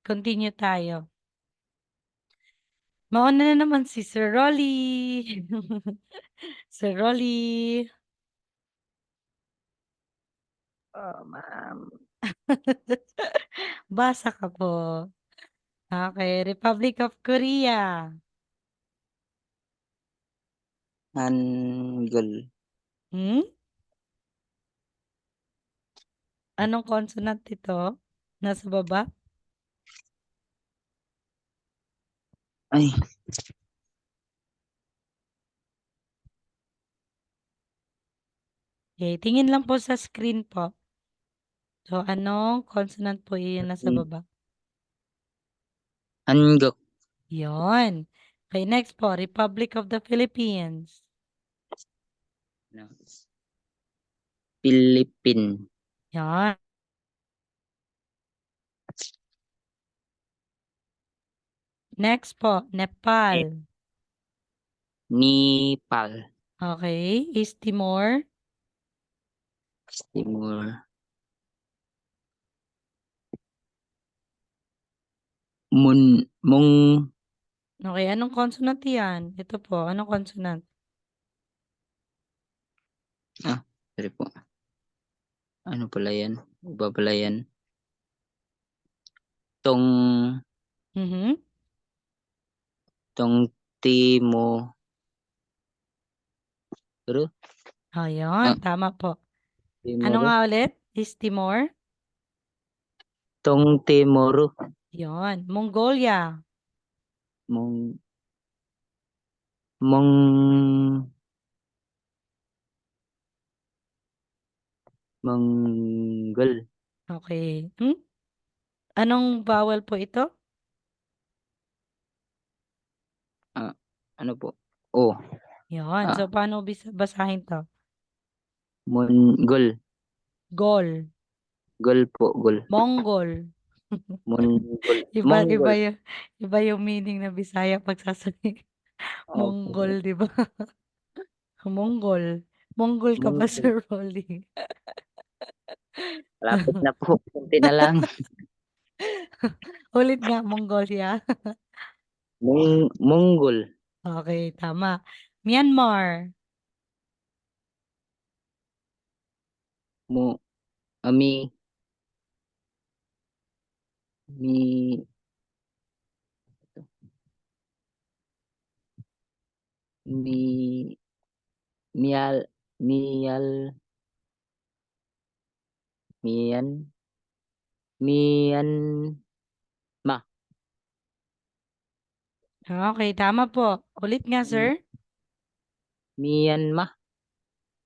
Continue tayo. Mauna na naman si Sir Rolly. Sir Rolly. Ma'am. Basa ka po. Okay, Republic of Korea. Hangul. Hmm? Anong consonant ito? Nasa baba? Ay, Okay, tingin lang po sa screen po. So, anong consonant po yung nasa baba? Hanguk. Yon. Okay, next po, Republic of the Philippines. Philippine. Yan. Next po, Nepal. Nepal. Okay, East Timor. Timur. Mong, Okay, anong consonant yan? Ito po, anong consonant? sorry po. Ano pala yan? Iba pala yan. Tong, Mhm. tong timo. Pero, Ayun, tama po. Ano Timoro. nga ulit? East Timor? Tong Timoro. Yon. Mongolia. Mong, mong, Mongol. Okay. Anong vowel po ito? Ano po? Oh, Yon. So, ah, paano basahin to? Mongol. Gol. Gol po, gol. Mongol. Mongol. Iba, Mongol. iba yung meaning na Bisaya pag sasabihin. Opo. Mongol, di ba? Mongol. Mongol ka ba, Mongol. Sir Rolly? Lapit na po. Kunti na lang. Ulit nga, Mongolia. Mongol. Okay, tama. Myanmar. Mo, ami, mi, mi, mial, mial, mian, mian, ma. Okay, tama po. Ulit nga, sir. Myanmar.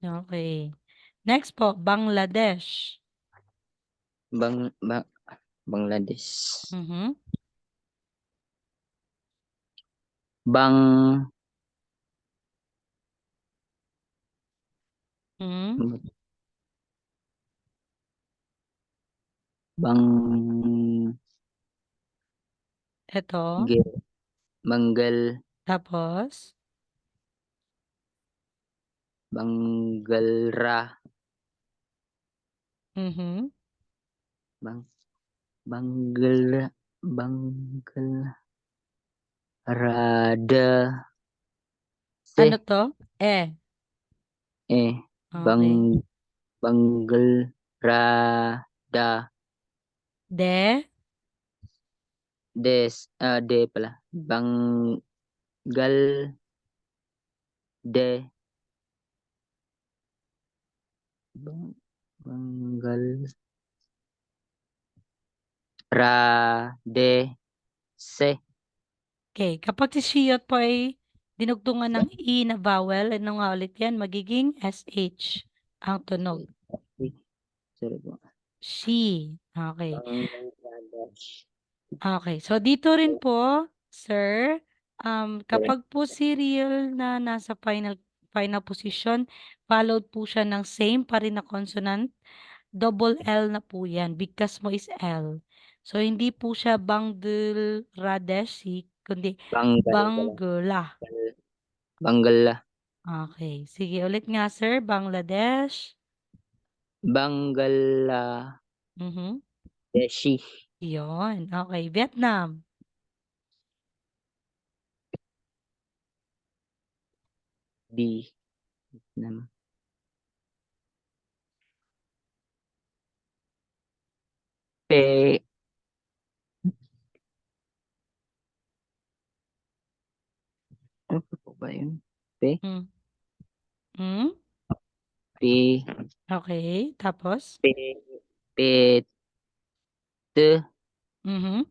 Okay. Next po, Bangladesh. Bangladesh. Mhm. Bang Mhm. Bang Ito. Banggal Tapos, Banggalra mhm. Bang Banggalrada Ano se to? eh bang Okay. Banggalrada De, de pala Banggal de Banggal se okay. Kapag si Shiyot po ay dinugtungan ng E na vowel, ano nga ulit yan? Magiging SH ang tunog. sorry po. She. Okay. Bangladesh. Okay. So, dito rin po, sir, kapag po serial na nasa final position, followed po siya ng same pa rin na consonant, double L na po yan. Bigkas mo is L. So, hindi po siya Bangladeshi, kundi Banggal pala. Bangla. Bangala. Okay. Sige, ulit nga, sir. Bangladesh. Bangladeshi. Mhm. Yun. Okay. Vietnam. Di nam pe ano po ba yun? Hmm. Hmm? Pe Okay. Tapos? pe pe te Mhm.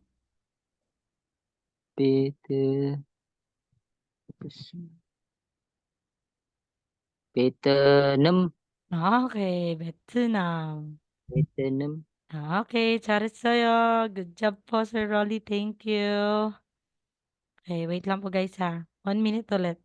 pe te Vietnam. Okay. Vietnam. Vietnam. Okay. 잘했어요. Good job po, Sir Rolly. Thank you. Okay. Wait lang po, guys, ha. 1 minute ulit.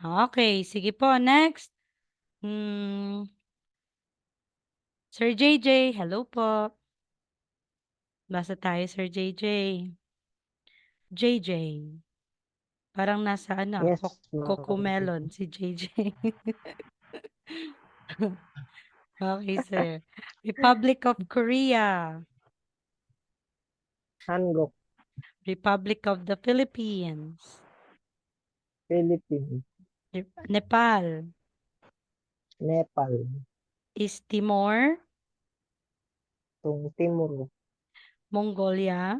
Okay. Sige po. Next. Hmm. Sir JJ. Hello po. Basa tayo, Sir JJ. JJ. Parang nasa ano, Yes, Cocomelon si JJ. Okay, sir. Republic of Korea. Hanguk, Republic of the Philippines. Philippines, Nepal. Nepal, East Timor. Timur, Mongolia.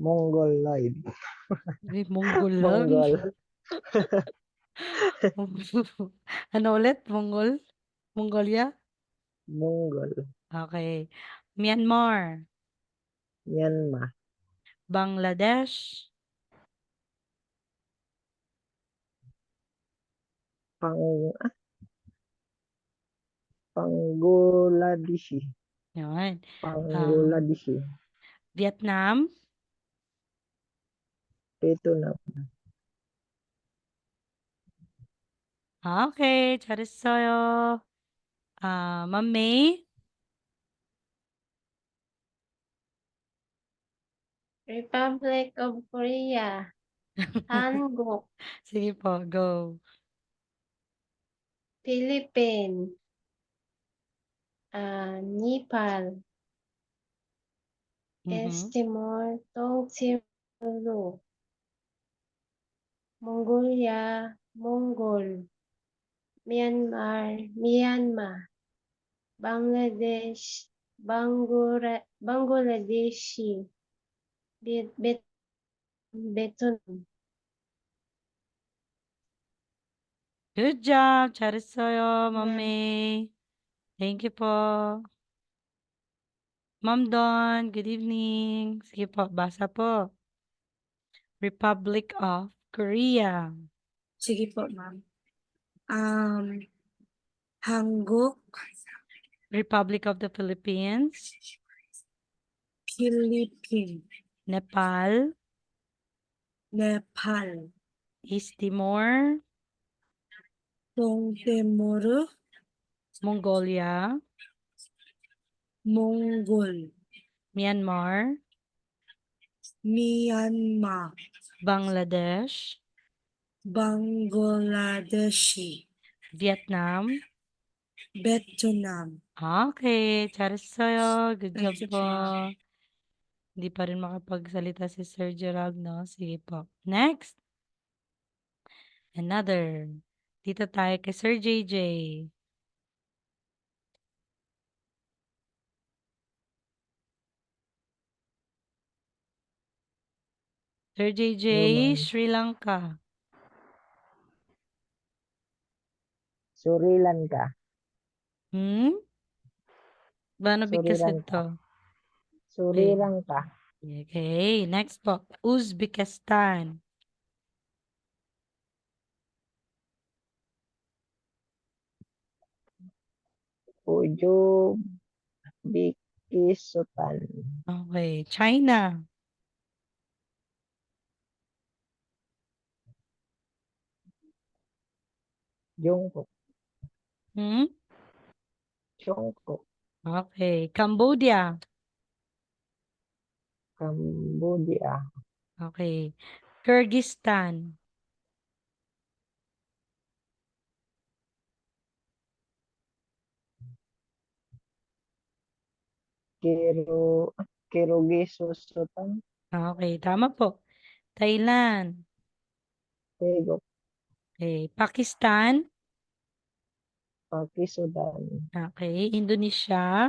Mongoloid, Mongol lang. Mongol, Ano ulit? Mongolia? Mongol, Okay. Myanmar. Myanmar, Bangladesh. Pang, Bangladeshi, Yan. Bangladeshi, Vietnam. Vietnam, Okay. 잘했어요. Ma'am May. Republic of Korea. Hanguk, Sige po, go. Philippine, Nepal, Mhm. Timor, Tongzulu, Mongolia, Mongol, Myanmar, Bangladesh, Bangladeshi, Vietnam. Good job. 잘했어요, 네. Ma'am. Thank you po. Ma'am Don, good evening. Sige po, basa po. Republic of Korea. Sige po, ma'am. Hanguk, Republic of the Philippines. Philippines, Nepal. Nepal, East Timor. Tongtemoro, Mongolia. Mongol, Myanmar. Myanmar, Bangladesh. Bangladeshi, Vietnam. Vietnam. Okay, 잘했어요. Good job Thank you po. po. Hindi pa rin makapagsalita si Sir Gerald, no? Sige po. Next. Another. Dito tayo kay Sir JJ. Sir JJ, Hello, ma'am. Sri Lanka. Sri Lanka. Hmm? Paano Sri bigkasin Lanka. to? Sri Okay. Lanka. Okay, next po. Uzbekistan. Uzbekistan. Okay, China. Jungkook. Hmm? Jungkook. Okay, Cambodia. Cambodia. Okay, Kyrgyzstan. Kyrgyzstan. Okay, tama po. Thailand. Tegok. Okay, Pakistan. Pakistan. Okay, Indonesia.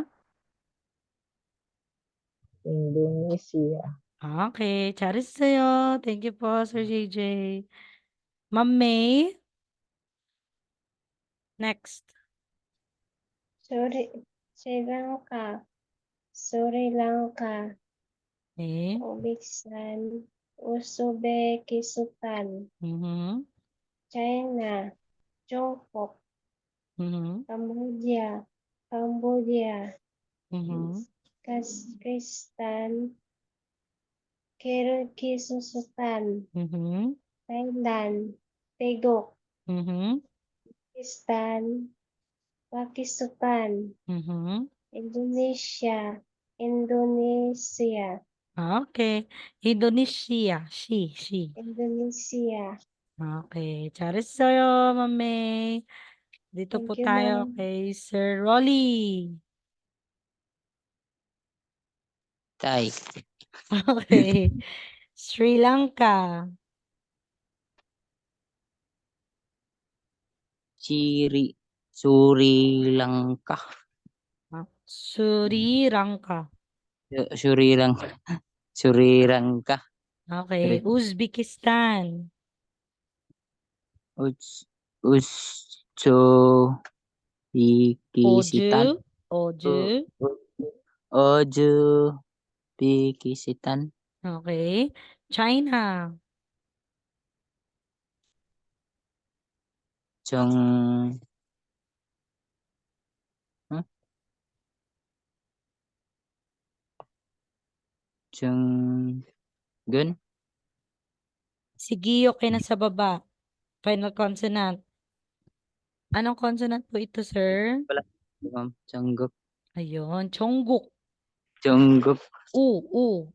Indonesia. Okay, 잘했어요. Thank you po, Sir JJ. Ma'am May. Next. Sri Lanka, Sri Lanka, Okay. Uzbekistan, Mhm. China, Jungkook, Mhm. Cambodia, Mhm. Kazakhstan, Kyrgyzstan, Mhm. Thailand, Tegok, Mhm. Pakistan, Mhm. Indonesia, Okay. Indonesia. She. Indonesia. Okay. 잘했어요, Ma'am May. Dito po Thank you, tayo ma'am. kay Sir Rolly. Tay. Okay. Sri Lanka. Suri Lanka. Sri Lanka. Suri Lanka. Suri Lanka. Okay. Sorry. Uzbekistan. Uz Uzbekistan. Oju. Uzbekistan. Okay. China. Jong huh? Jonggun. Sige, okay na sa baba. Final consonant. Anong consonant po ito, sir? Wala. Ma'am. Jongguk. Ayun. Chongguk. Jongguk. U.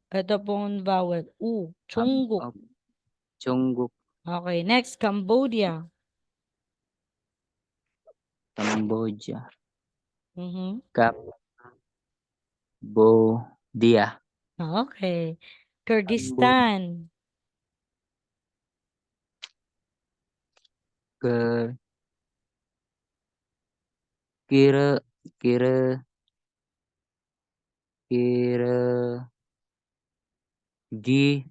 Ito pong vowel. U. Chongguk. Op. Jungkook, Okay, next, Cambodia. Cambodia, Mhm. Cambodia, Okay. Kyrgyzstan. ke kira kira kira gi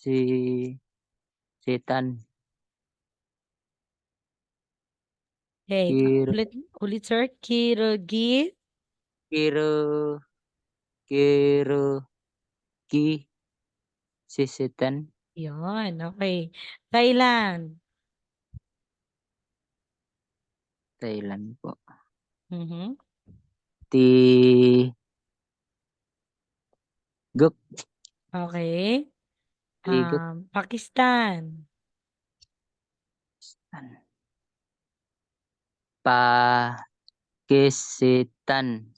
si setan Okay, kira ulit sir. Kyrgyz. kira kira gi si setan Yun, okay. Thailand. Thailand po. Mhm. Ti Guk Okay. Tiguk Pakistan. Pakistan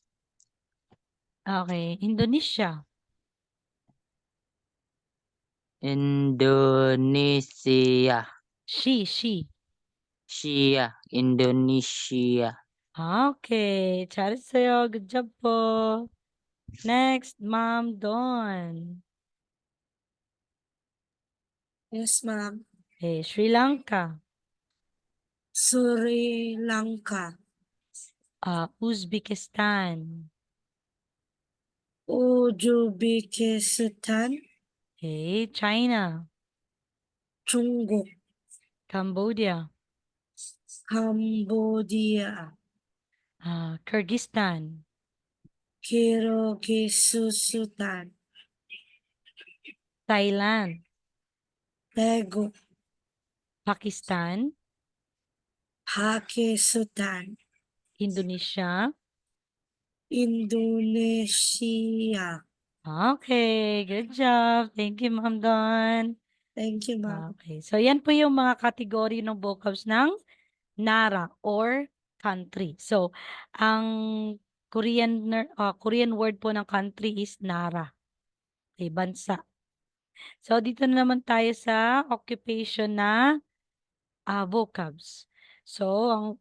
Okay. Indonesia. Indonesia She. Indonesia Okay. Charis sa'yo. Good job po. Next, Ma'am Dawn. Yes, ma'am. Okay. Sri Lanka. Sri Lanka. Uzbekistan. Uzbekistan. Okay. China. Jungkook. Cambodia. Cambodia. Kyrgyzstan. Kyrgyzstan. Thailand. Daegu. Pakistan. Pakistan. Indonesia. Indonesia. Okay. Good job. Thank you, Ma'am Dawn. Thank you, ma'am. Okay. So, yan po yung mga kategory ng vocabs ng Nara or country. So, ang Korean word po ng country is Nara. Okay, bansa. So, dito na naman tayo sa occupation na vocabs. So, ang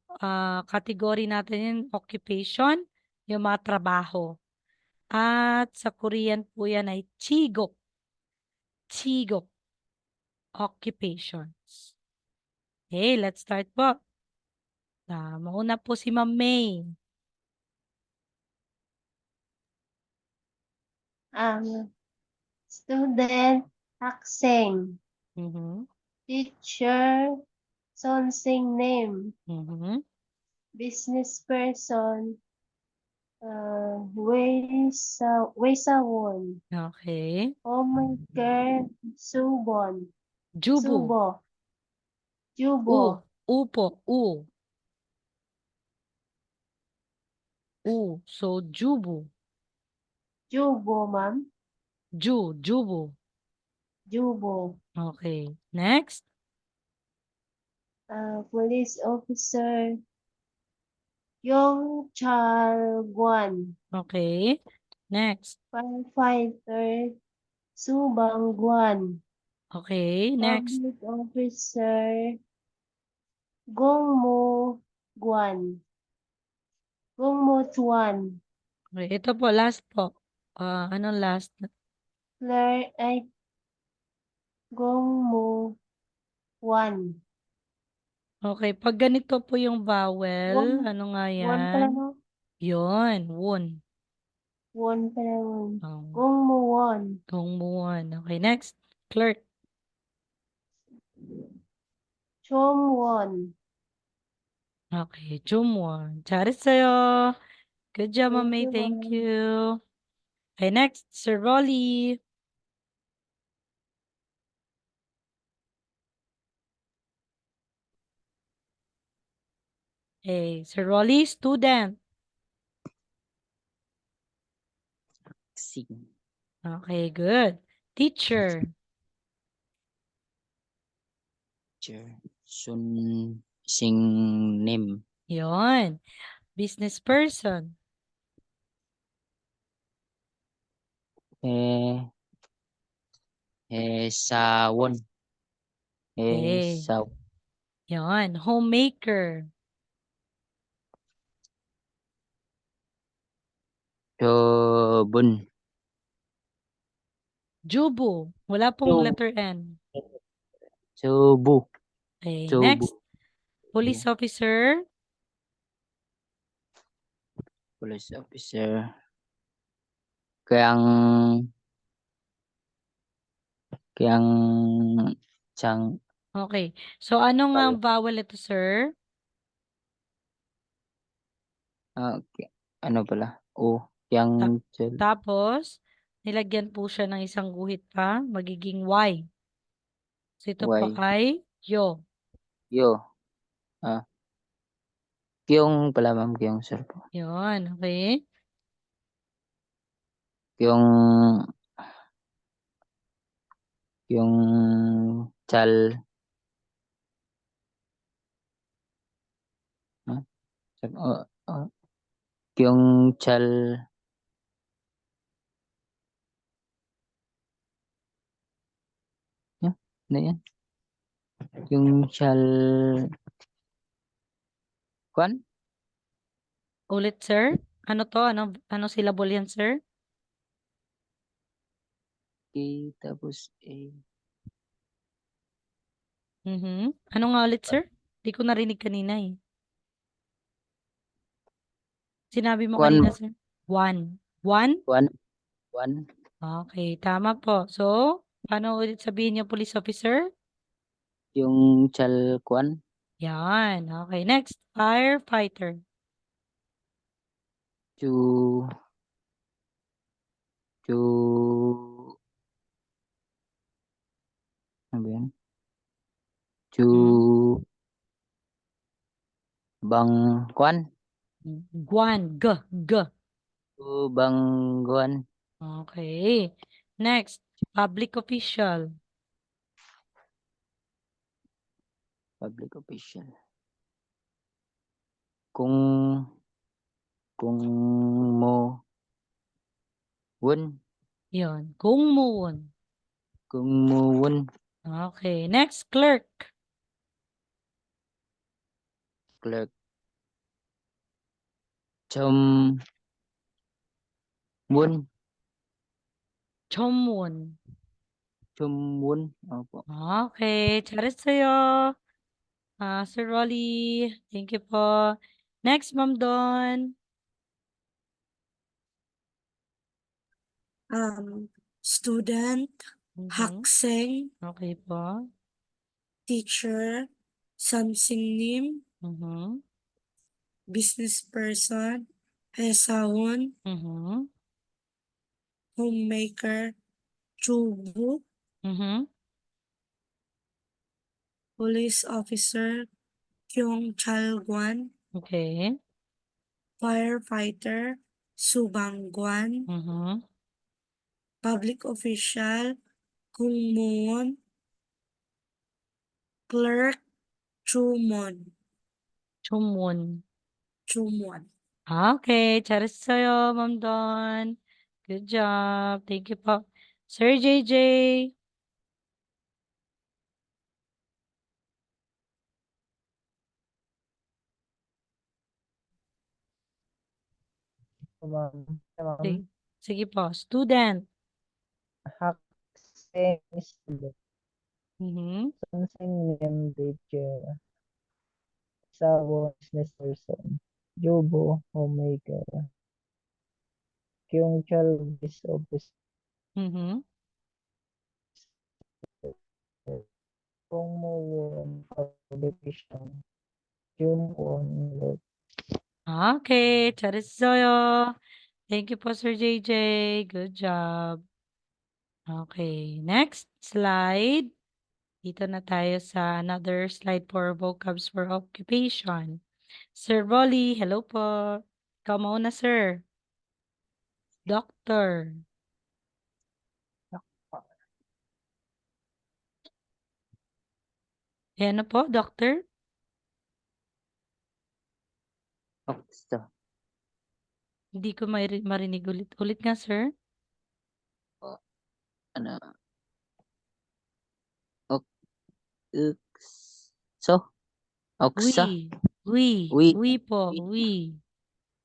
category natin yung occupation, yung mga trabaho. At sa Korean po yan ay chigok. Chigok. Occupations. Okay, let's start po. Mauna po si Ma'am May. Student, 학생. Mhm. Teacher, 선생님. Mhm. Business person, 회사원. Okay. Homemaker, 수본. Jubo. 수보. 주보. Upo. So, jubo. 주보, ma'am. Jubo. 주보. Okay. Next. Police officer, 경찰관. Okay. Next. Firefighter, 소방관. Okay. Next. Public officer, 공무관. 공무원. Okay. Ito po, last po. Anong last? Clerk ay 공무원. Okay. Pag ganito po yung vowel, ano nga Won pala yan? no? Yun. Won. Won pala won. Oh. 공무원. Gongmuon. Okay. Next. Clerk. 총원. Okay. Jumwon. 잘했어요. Good job, Ma'am May. Thank you, Thank ma'am. you. Okay, next, Sir Rolly. Okay, Sir Rolly, student. Sing Okay, good. Teacher. Sun Sing Nim Yon. Business person. eh Hesawon. Okay. Hesaw. Yan. Homemaker. Jobon. Jubo. Wala pong Jubo. letter N. Subo. Okay. Subo. Next. Police officer. Police officer. Kayang Chang. Okay. So, ano nga ang vowel ito, sir? Okay. Ano pala? O. Yang chel. Tapos, nilagyan po siya ng isang guhit pa. Magiging Y. So, ito po Y. ay yo. Yo. Ah. Kyong pala ma'am. Kyong sir po. Yun. Okay. Yung chal. Huh? Yung chal. Yeah, ano yan? Yung chal. Kwan? Ulit, sir. Ano to? Ano syllable yan, sir? Tapos Ano nga ulit, sir? Di ko narinig kanina eh. Sinabi mo Kwan. kanina, sir? One. One? Kwan. Okay, tama po. So, paano ulit sabihin niyo, police officer? Yung chal kwan. Yan. Okay, next. Firefighter. Chu. Ano ba yan? Chu. Bang kwan. Guan. G. Chu bang guan. Okay. Next. Public official. Public official. Kung mo won. Yun. Kungmuon. Kung mo won. Okay. Next. Clerk. Clerk. Chum won. Chomwon. Chum won. Opo. Okay. 잘했어요. Sir Rolly. Thank you po. Next, Ma'am Don. Student, Mhm. 학생, Okay po. teacher, 선생님, Mhm. business person, 회사원, Mhm. homemaker, 주부, Mhm. police officer, 경찰관, Okay. firefighter, 소방관, Mhm. public official, 공무원, clerk, 주문, Chumwon. 주문. Okay. 잘했어요, Ma'am Don. Good job. Thank you po. Sir JJ. Ma'am. Ma'am. Sige, sige po. Student. Haksen student. Mhm. 선생님 teacher. Sawon business person. Jobo homemaker. Kyungchal business officer. Mhm. Kungmuwon publication. Jungwon Okay. 잘했어요. Thank you po, Sir JJ. Good job. Okay. Next slide. Dito na tayo sa another slide for vocabs for occupation. Sir Rolly, hello po. Ikaw mauna, sir. Doctor. Ano po, doctor? Oksta. Hindi ko marinig ulit. Ulit nga, sir. Ano? Ukso? Oksa? Wi po, Wi. wi.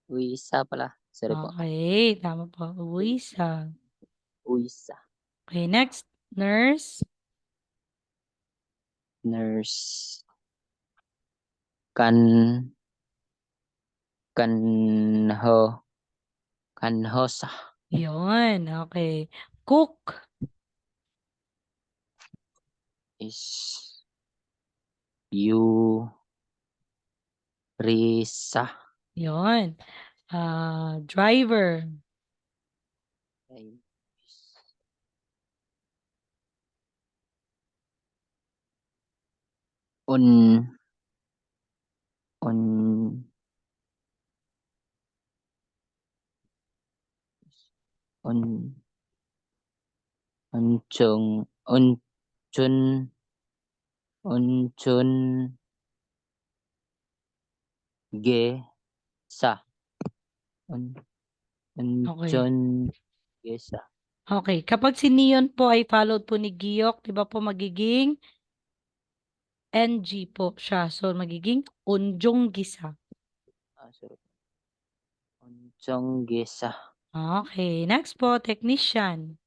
Wisa pala. Sorry po. Okay, tama po. Wisa. Wisa. Okay, next. Nurse. Nurse. Kanho. Kanhosa. Yun, okay. Cook. Is. Risa. Yun. Driver. Un. Unchun. Gesa. Okay. Gesa. Okay. Kapag si Neon po ay followed po ni Giyok, di ba po magiging NG po siya. So, magiging unjong gisa. Sorry. Unchong Gesa. Okay. Next po, technician.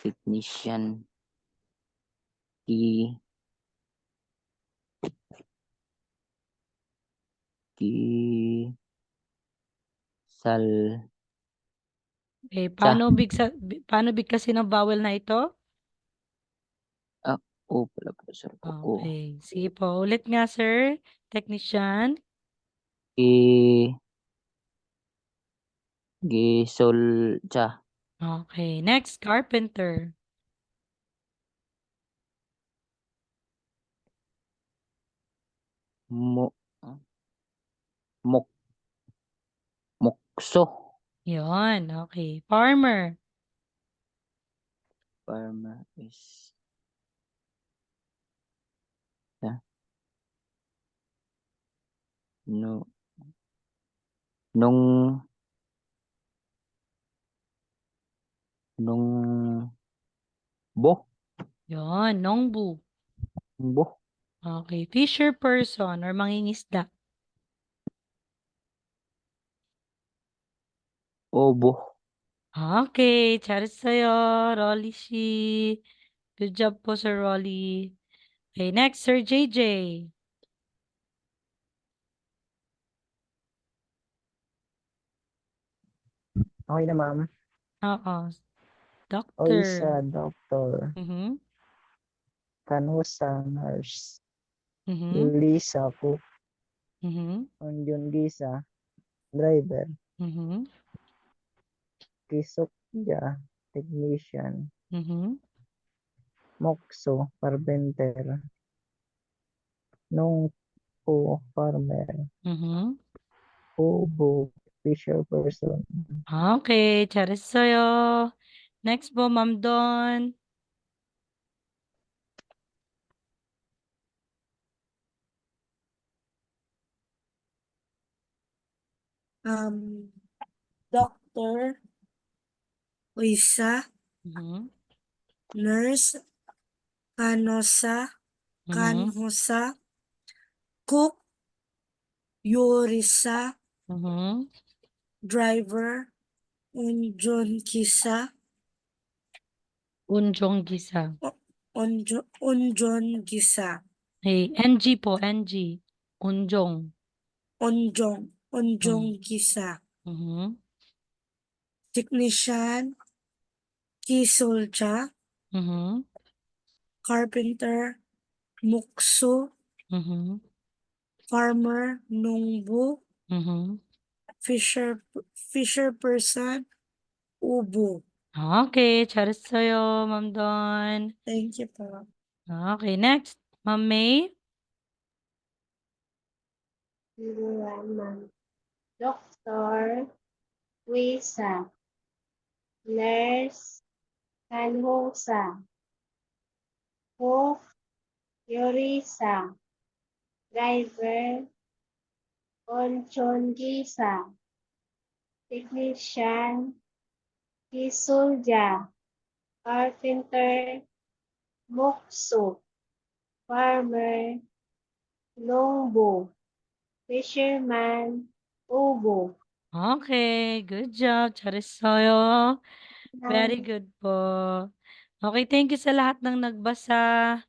Technician. Sal. Okay. Paano bigkasin ng vowel na ito? Pala po, sir po. Okay. Sige po. Ulit nga, sir. Technician. Gisolja. Okay. Next, carpenter. Mukso. Yun. Okay. Farmer. Farmer is no nung bo. Yun. Nongbu. Bo. Okay. Fisher person or mangingisda. Obo. Okay. Charis sa'yo, Rolly Shi. Good job po, Sir Rolly. Okay, next, Sir JJ. Okay na, ma'am. Oo. Oisa, Doctor. doctor. Mhm. Kanusa, nurse. Mhm. Lisa, cook. Mhm. Onjun Gisa, driver. Mhm. Kisokja, technician. Mhm. Mokso, carpenter. Nungpo, farmer. Mhm. Obo, fisher person. Okay, charis sa'yo. Next po, Ma'am Don. Doctor, Uisa, Mhm. nurse, Kanosa, Mhm. Kanhosa, cook, Yorisa, Mhm. driver, Unjon Kisa, Unjong gisa. Unjon Gisa, Hey, NG po, NG. Unjong. Unjong Gisa, Mhm. technician, Kisolja, Mhm. carpenter, Mukso, Mhm. farmer, Nungbu, Mhm. fisher person, Ubo. Okay, charis sa'yo, Ma'am Don. Thank you po. Okay, next, Ma'am May. Doctor, Wisa, nurse, Kanhosa, cook, Yorisa, driver, Onchongisa, technician, Kisulja, carpenter, Mokso, farmer, longbow, fisherman, oboe. Okay, good job, Charisoyo. Very good po. Okay, thank you sa lahat ng nagbasa.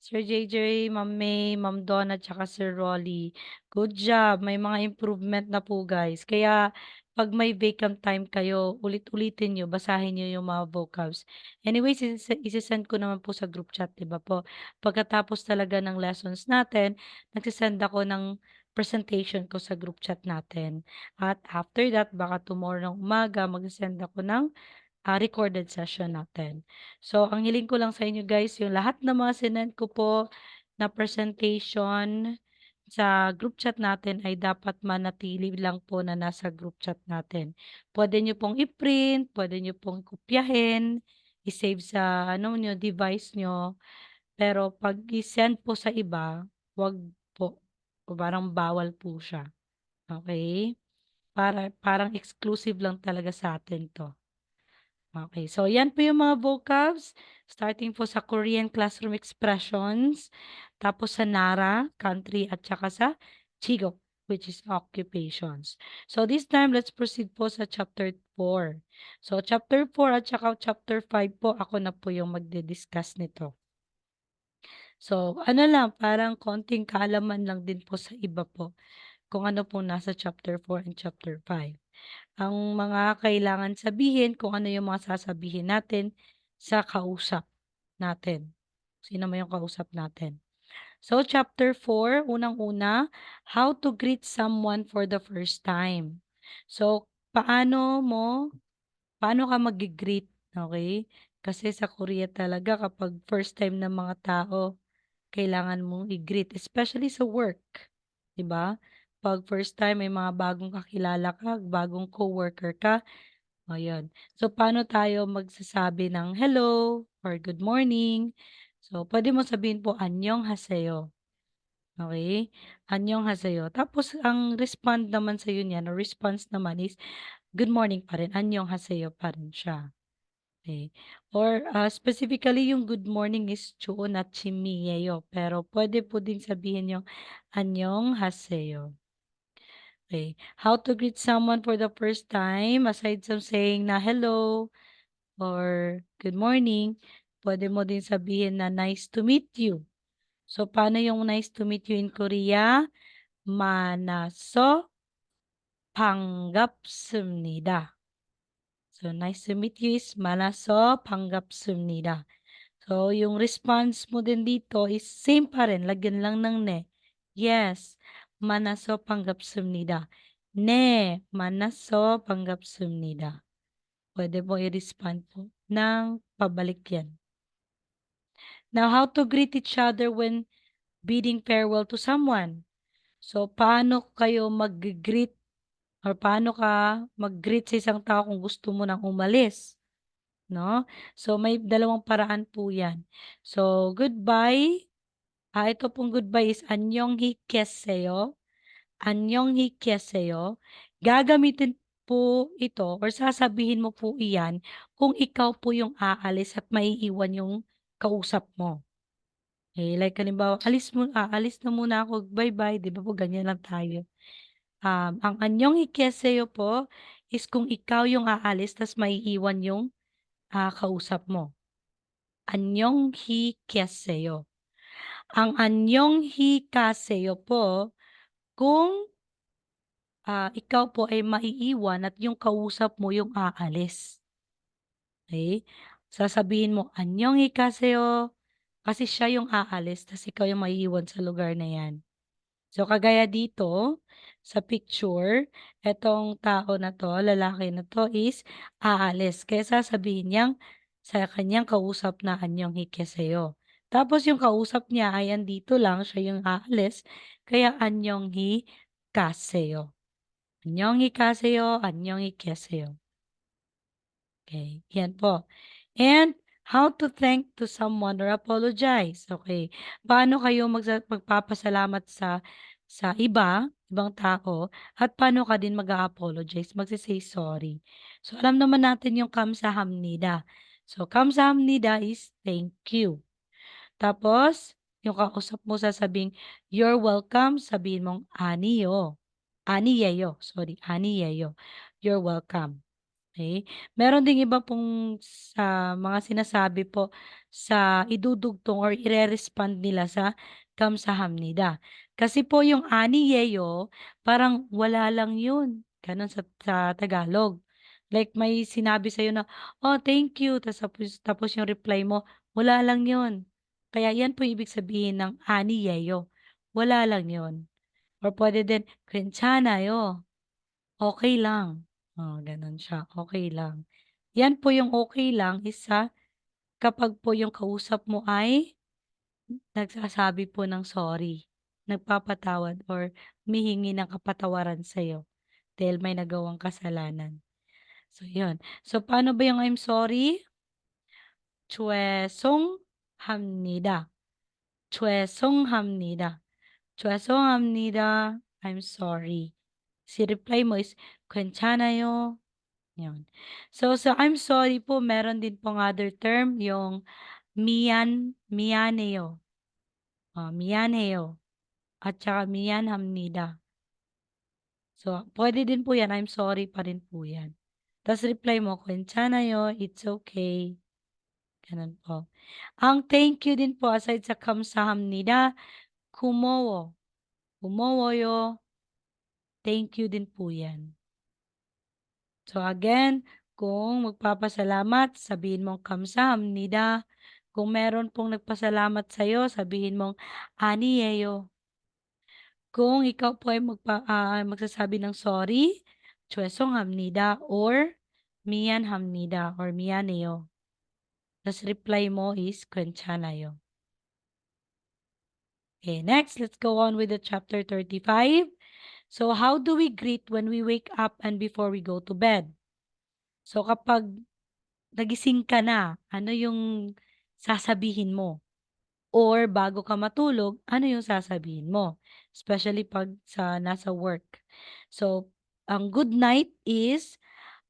Sir JJ, Ma'am May, Ma'am Donna, tsaka Sir Rolly. Good job. May mga improvement na po, guys. Kaya, pag may vacant time kayo, ulit-ulitin nyo, basahin nyo yung mga vocabs. Anyways, isisend ko naman po sa group chat, di ba po? Pagkatapos talaga ng lessons natin, nagsisend ako ng presentation ko sa group chat natin. At after that, baka tomorrow ng umaga, mag-send ako ng recorded session natin. So, ang hiling ko lang sa inyo guys, yung lahat ng mga sinend ko po na presentation sa group chat natin ay dapat manatili lang po na nasa group chat natin. Pwede nyo pong i-print, pwede nyo pong kopyahin, i-save sa device nyo. Pero pag i-send po sa iba, wag po. Parang bawal po siya. Okay? Parang exclusive lang talaga sa atin to. Okay, so yan po yung mga vocabs. Starting po sa Korean classroom expressions, tapos sa Nara, country, at saka sa Chigo, which is occupations. So this time, let's proceed po sa chapter 4. So chapter 4 at saka chapter 5 po, ako na po yung magdi-discuss nito. So ano lang, parang konting kaalaman lang din po sa iba po kung ano po nasa chapter 4 and chapter 5. Ang mga kailangan sabihin, kung ano yung mga sasabihin natin sa kausap natin. Sino mo yung kausap natin? So, chapter 4, unang-una, how to greet someone for the first time. So, paano ka mag-greet? Okay? Kasi sa Korea talaga, kapag first time ng mga tao, kailangan mong i-greet, especially sa work. 'Di ba? Pag first time may mga bagong kakilala ka, bagong coworker ka, ayun. So, paano tayo magsasabi ng hello or good morning? So, pwede mo sabihin po, annyeonghaseyo. Okay? Annyeonghaseyo. Tapos, ang respond naman sa niyan, or response naman is, good morning pa rin. Annyeonghaseyo pa rin siya. Okay. Or specifically yung good morning is chuon at chimiyeyo. Pero pwede po din sabihin yung annyeonghaseyo. Okay. How to greet someone for the first time, aside from saying na hello or good morning, pwede mo din sabihin na nice to meet you. So, paano yung nice to meet you in Korea? Manaso 반갑습니다. So, nice to meet you is manaso 반갑습니다. So, yung response mo din dito is same pa rin. Lagyan lang ng ne. Yes, manaso 반갑습니다. Ne, manaso 반갑습니다. Pwede mo i-respond po ng pabalik yan. Now, how to greet each other when bidding farewell to someone? So, paano kayo mag-greet or paano ka mag-greet sa isang tao kung gusto mo nang umalis? No? So, may dalawang paraan po yan. So, goodbye. Ito pong goodbye is annyeonghaseyo. Annyeonghaseyo. Gagamitin po ito or sasabihin mo po iyan kung ikaw po yung aalis at maiiwan yung kausap mo. Okay, like halimbawa, aalis na muna ako, bye-bye, di ba po ganyan lang tayo. Ang annyeonghaseyo po is kung ikaw yung aalis tas maiiwan yung kausap mo. annyeonghaseyo. Ang annyeonghaseyo po kung ikaw po ay maiiwan at yung kausap mo yung aalis. Okay? Sasabihin mo, annyeonghaseyo, kasi siya yung aalis, tas ikaw yung maiiwan sa lugar na yan. So, kagaya dito, sa picture, etong tao na to, lalaki na to is aalis. Kaya sasabihin niyang sa kanyang kausap na annyeonghaseyo. Tapos yung kausap niya ay andito lang, siya yung aalis, kaya annyeonghaseyo. annyeonghaseyo, annyeonghaseyo. Okay, yan po. And how to thank to someone or apologize. Okay. Paano kayo magpapasalamat sa ibang tao, at paano ka din mag-a-apologize, magse-say sorry. So, alam naman natin yung kamsahamnida. So, kamsahamnida is thank you. Tapos, yung kausap mo sasabing, "You're welcome," sabihin mong, "Aniyo." Aniyeyo, sorry, aniyeyo. You're welcome. Okay? Meron ding iba pong sa mga sinasabi po sa idudugtong or ire-respond nila sa kamsahamnida. Kasi po yung aniyeyo, parang wala lang yun. Ganun sa Tagalog. Like may sinabi sa'yo na, "Oh, thank you." Tapos yung reply mo, wala lang yun. Kaya yan po ibig sabihin ng aniyeyo. Wala lang yun. Or pwede din, 괜찮아요. Okay lang. Oh, gano'n siya, okay lang. Yan po yung okay lang kapag po yung kausap mo ay nagsasabi po ng sorry, nagpapatawad or humihingi ng kapatawaran sa'yo dahil may nagawang kasalanan. So, yun. So, paano ba yung I'm sorry? 죄송합니다. 죄송합니다. 죄송합니다. I'm sorry. Si reply mo is 괜찮아요. Yun. So, sa I'm sorry po, meron din pong other term, yung miyaneyo. Miyaneyo. At saka miyan합니다. So, pwede din po yan. I'm sorry pa rin po yan. Tapos reply mo, 괜찮아요. It's okay. Ganun po. Ang thank you din po, aside sa 감사합니다, 고마워. 고마워요. Thank you din po yan. So again, kung magpapasalamat, sabihin mong 감사합니다. Kung meron pong nagpasalamat sa'yo, sabihin mong 아니에요. Kung ikaw po ay magsasabi ng sorry, 죄송합니다 or 미안합니다 or 미안해요. Tapos reply mo is 괜찮아요. Okay, next, let's go on with the chapter 35. So how do we greet when we wake up and before we go to bed? So kapag nagising ka na, ano yung sasabihin mo? Or bago ka matulog, ano yung sasabihin mo? Especially pag nasa work. So, ang good night is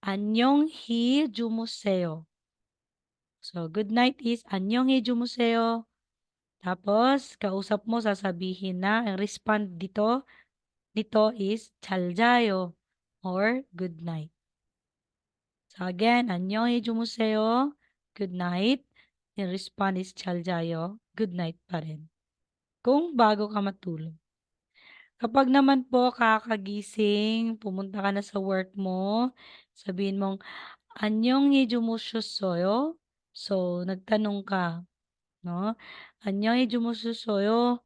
안녕히 주무세요. So, good night is 안녕히 주무세요. Tapos, kausap mo, sasabihin na, ang respond nito is 잘 자요 or good night. So again, 안녕히 주무세요. Good night. Yung respond is 잘 자요. Good night pa rin. Kung bago ka matulog. Kapag naman po kakagising, pumunta ka na sa work mo, sabihin mong 안녕히 주무셨어요. So, nagtanong ka, no? 안녕히 주무셨어요.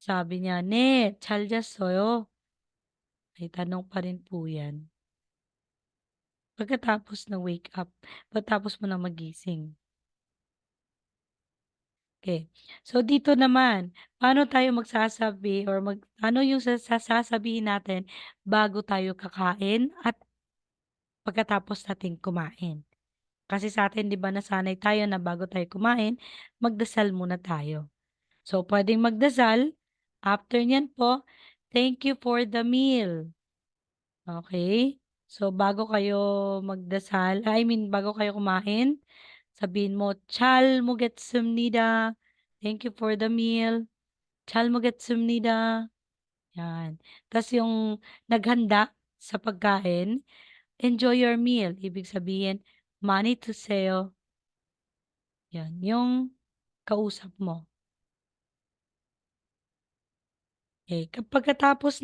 Sabi niya, 네, 잘 잤어요. May tanong pa rin po yan. Pagkatapos na wake up, pagkatapos mo na magising. Okay. So dito naman, paano tayo magsasabi or ano yung sasabihin natin bago tayo kakain at pagkatapos natin kumain? Kasi sa atin, 'di ba, nasanay tayo na bago tayo kumain, magdasal muna tayo. So pwedeng magdasal, after niyan po, thank you for the meal. Okay? So bago kayo magdasal, bago kayo kumain, sabihin mo, 잘 먹겠습니다. Thank you for the meal. 잘 먹겠습니다. Yan. Tas yung naghanda sa pagkain, enjoy your meal. Ibig sabihin, 많이 드세요. Yan. Yung kausap mo. Okay. Pagkatapos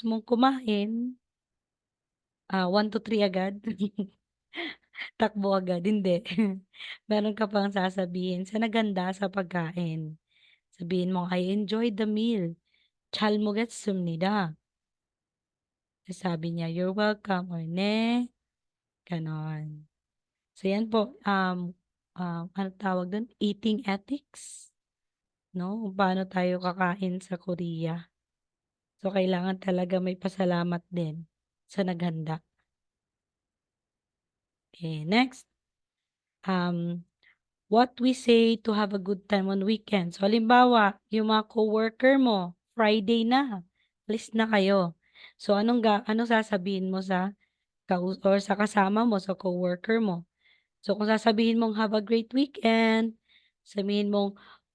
mong kumain, 1 to 3 agad. Takbo agad, hindi. Meron ka pang sasabihin sa naganda sa pagkain. Sabihin mo, I enjoyed the meal. 잘 먹겠습니다. Sabi niya, you're welcome or ne. Ganon. So yan po, ano tawag doon? Eating ethics. No? Kung paano tayo kakain sa Korea. So kailangan talaga may pasalamat din sa naghanda. Okay, next. What we say to have a good time on weekends. So, halimbawa, yung mga coworker mo, Friday na, alis na kayo. So, anong sasabihin mo or sa kasama mo, sa coworker mo? So, kung sasabihin mong have a great weekend, sabihin mong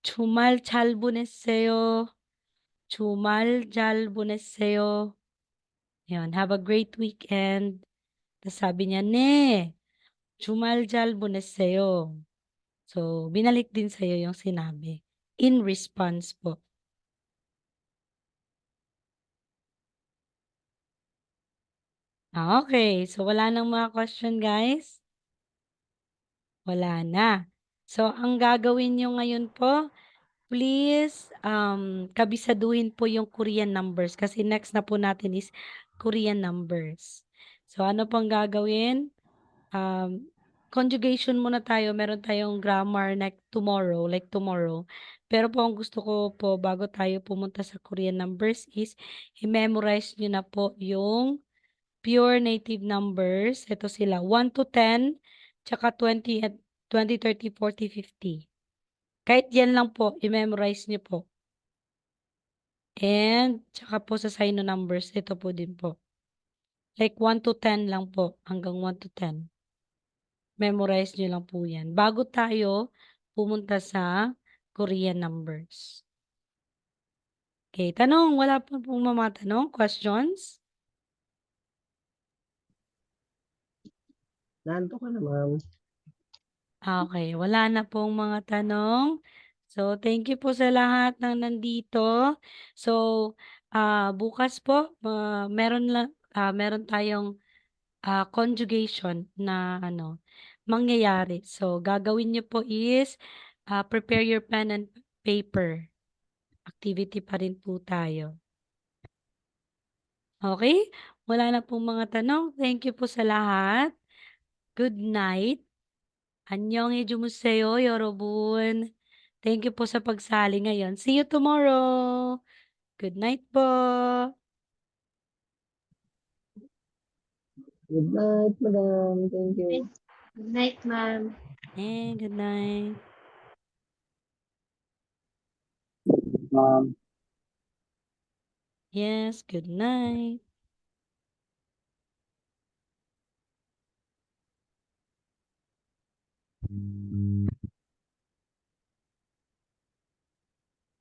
주말 잘 보냈어요. 주말 잘 보냈어요. Yun, have a great weekend. Tapos sabi niya, ne, 주말 잘 보냈어요. So, binalik din sa'yo yung sinabi. In response po. Okay, so wala nang mga question, guys? Wala na. So, ang gagawin nyo ngayon po, please, kabisaduhin po yung Korean numbers kasi next na po natin is Korean numbers. So, ano pang gagawin? Conjugation muna tayo. Meron tayong grammar like tomorrow. Pero po ang gusto ko po bago tayo pumunta sa Korean numbers is i-memorize nyo na po yung pure native numbers. Ito sila, 1 to 10, tsaka 20, 20, 30, 40, 50. Kahit yan lang po, i-memorize nyo po. And, tsaka po sa sign ng numbers, ito po din po. Like 1 to 10 lang po, hanggang 1 to 10. Memorize nyo lang po yan. Bago tayo pumunta sa Korean numbers. Okay, tanong. Wala pa pong mga tanong? Questions? Nanto ka na, ma'am. Okay, wala na pong mga tanong. So, thank you po sa lahat ng nandito. So, bukas po, meron tayong conjugation na mangyayari. So, gagawin niyo po is prepare your pen and paper. Activity pa rin po tayo. Okay? Wala na pong mga tanong. Thank you po sa lahat. Good night. 안녕히 주무세요, 여러분. Thank you po sa pagsali ngayon. See you tomorrow. Good night po. Good night, madam. Thank you. Good night, ma'am. Good night. Ma'am. Yes, good night.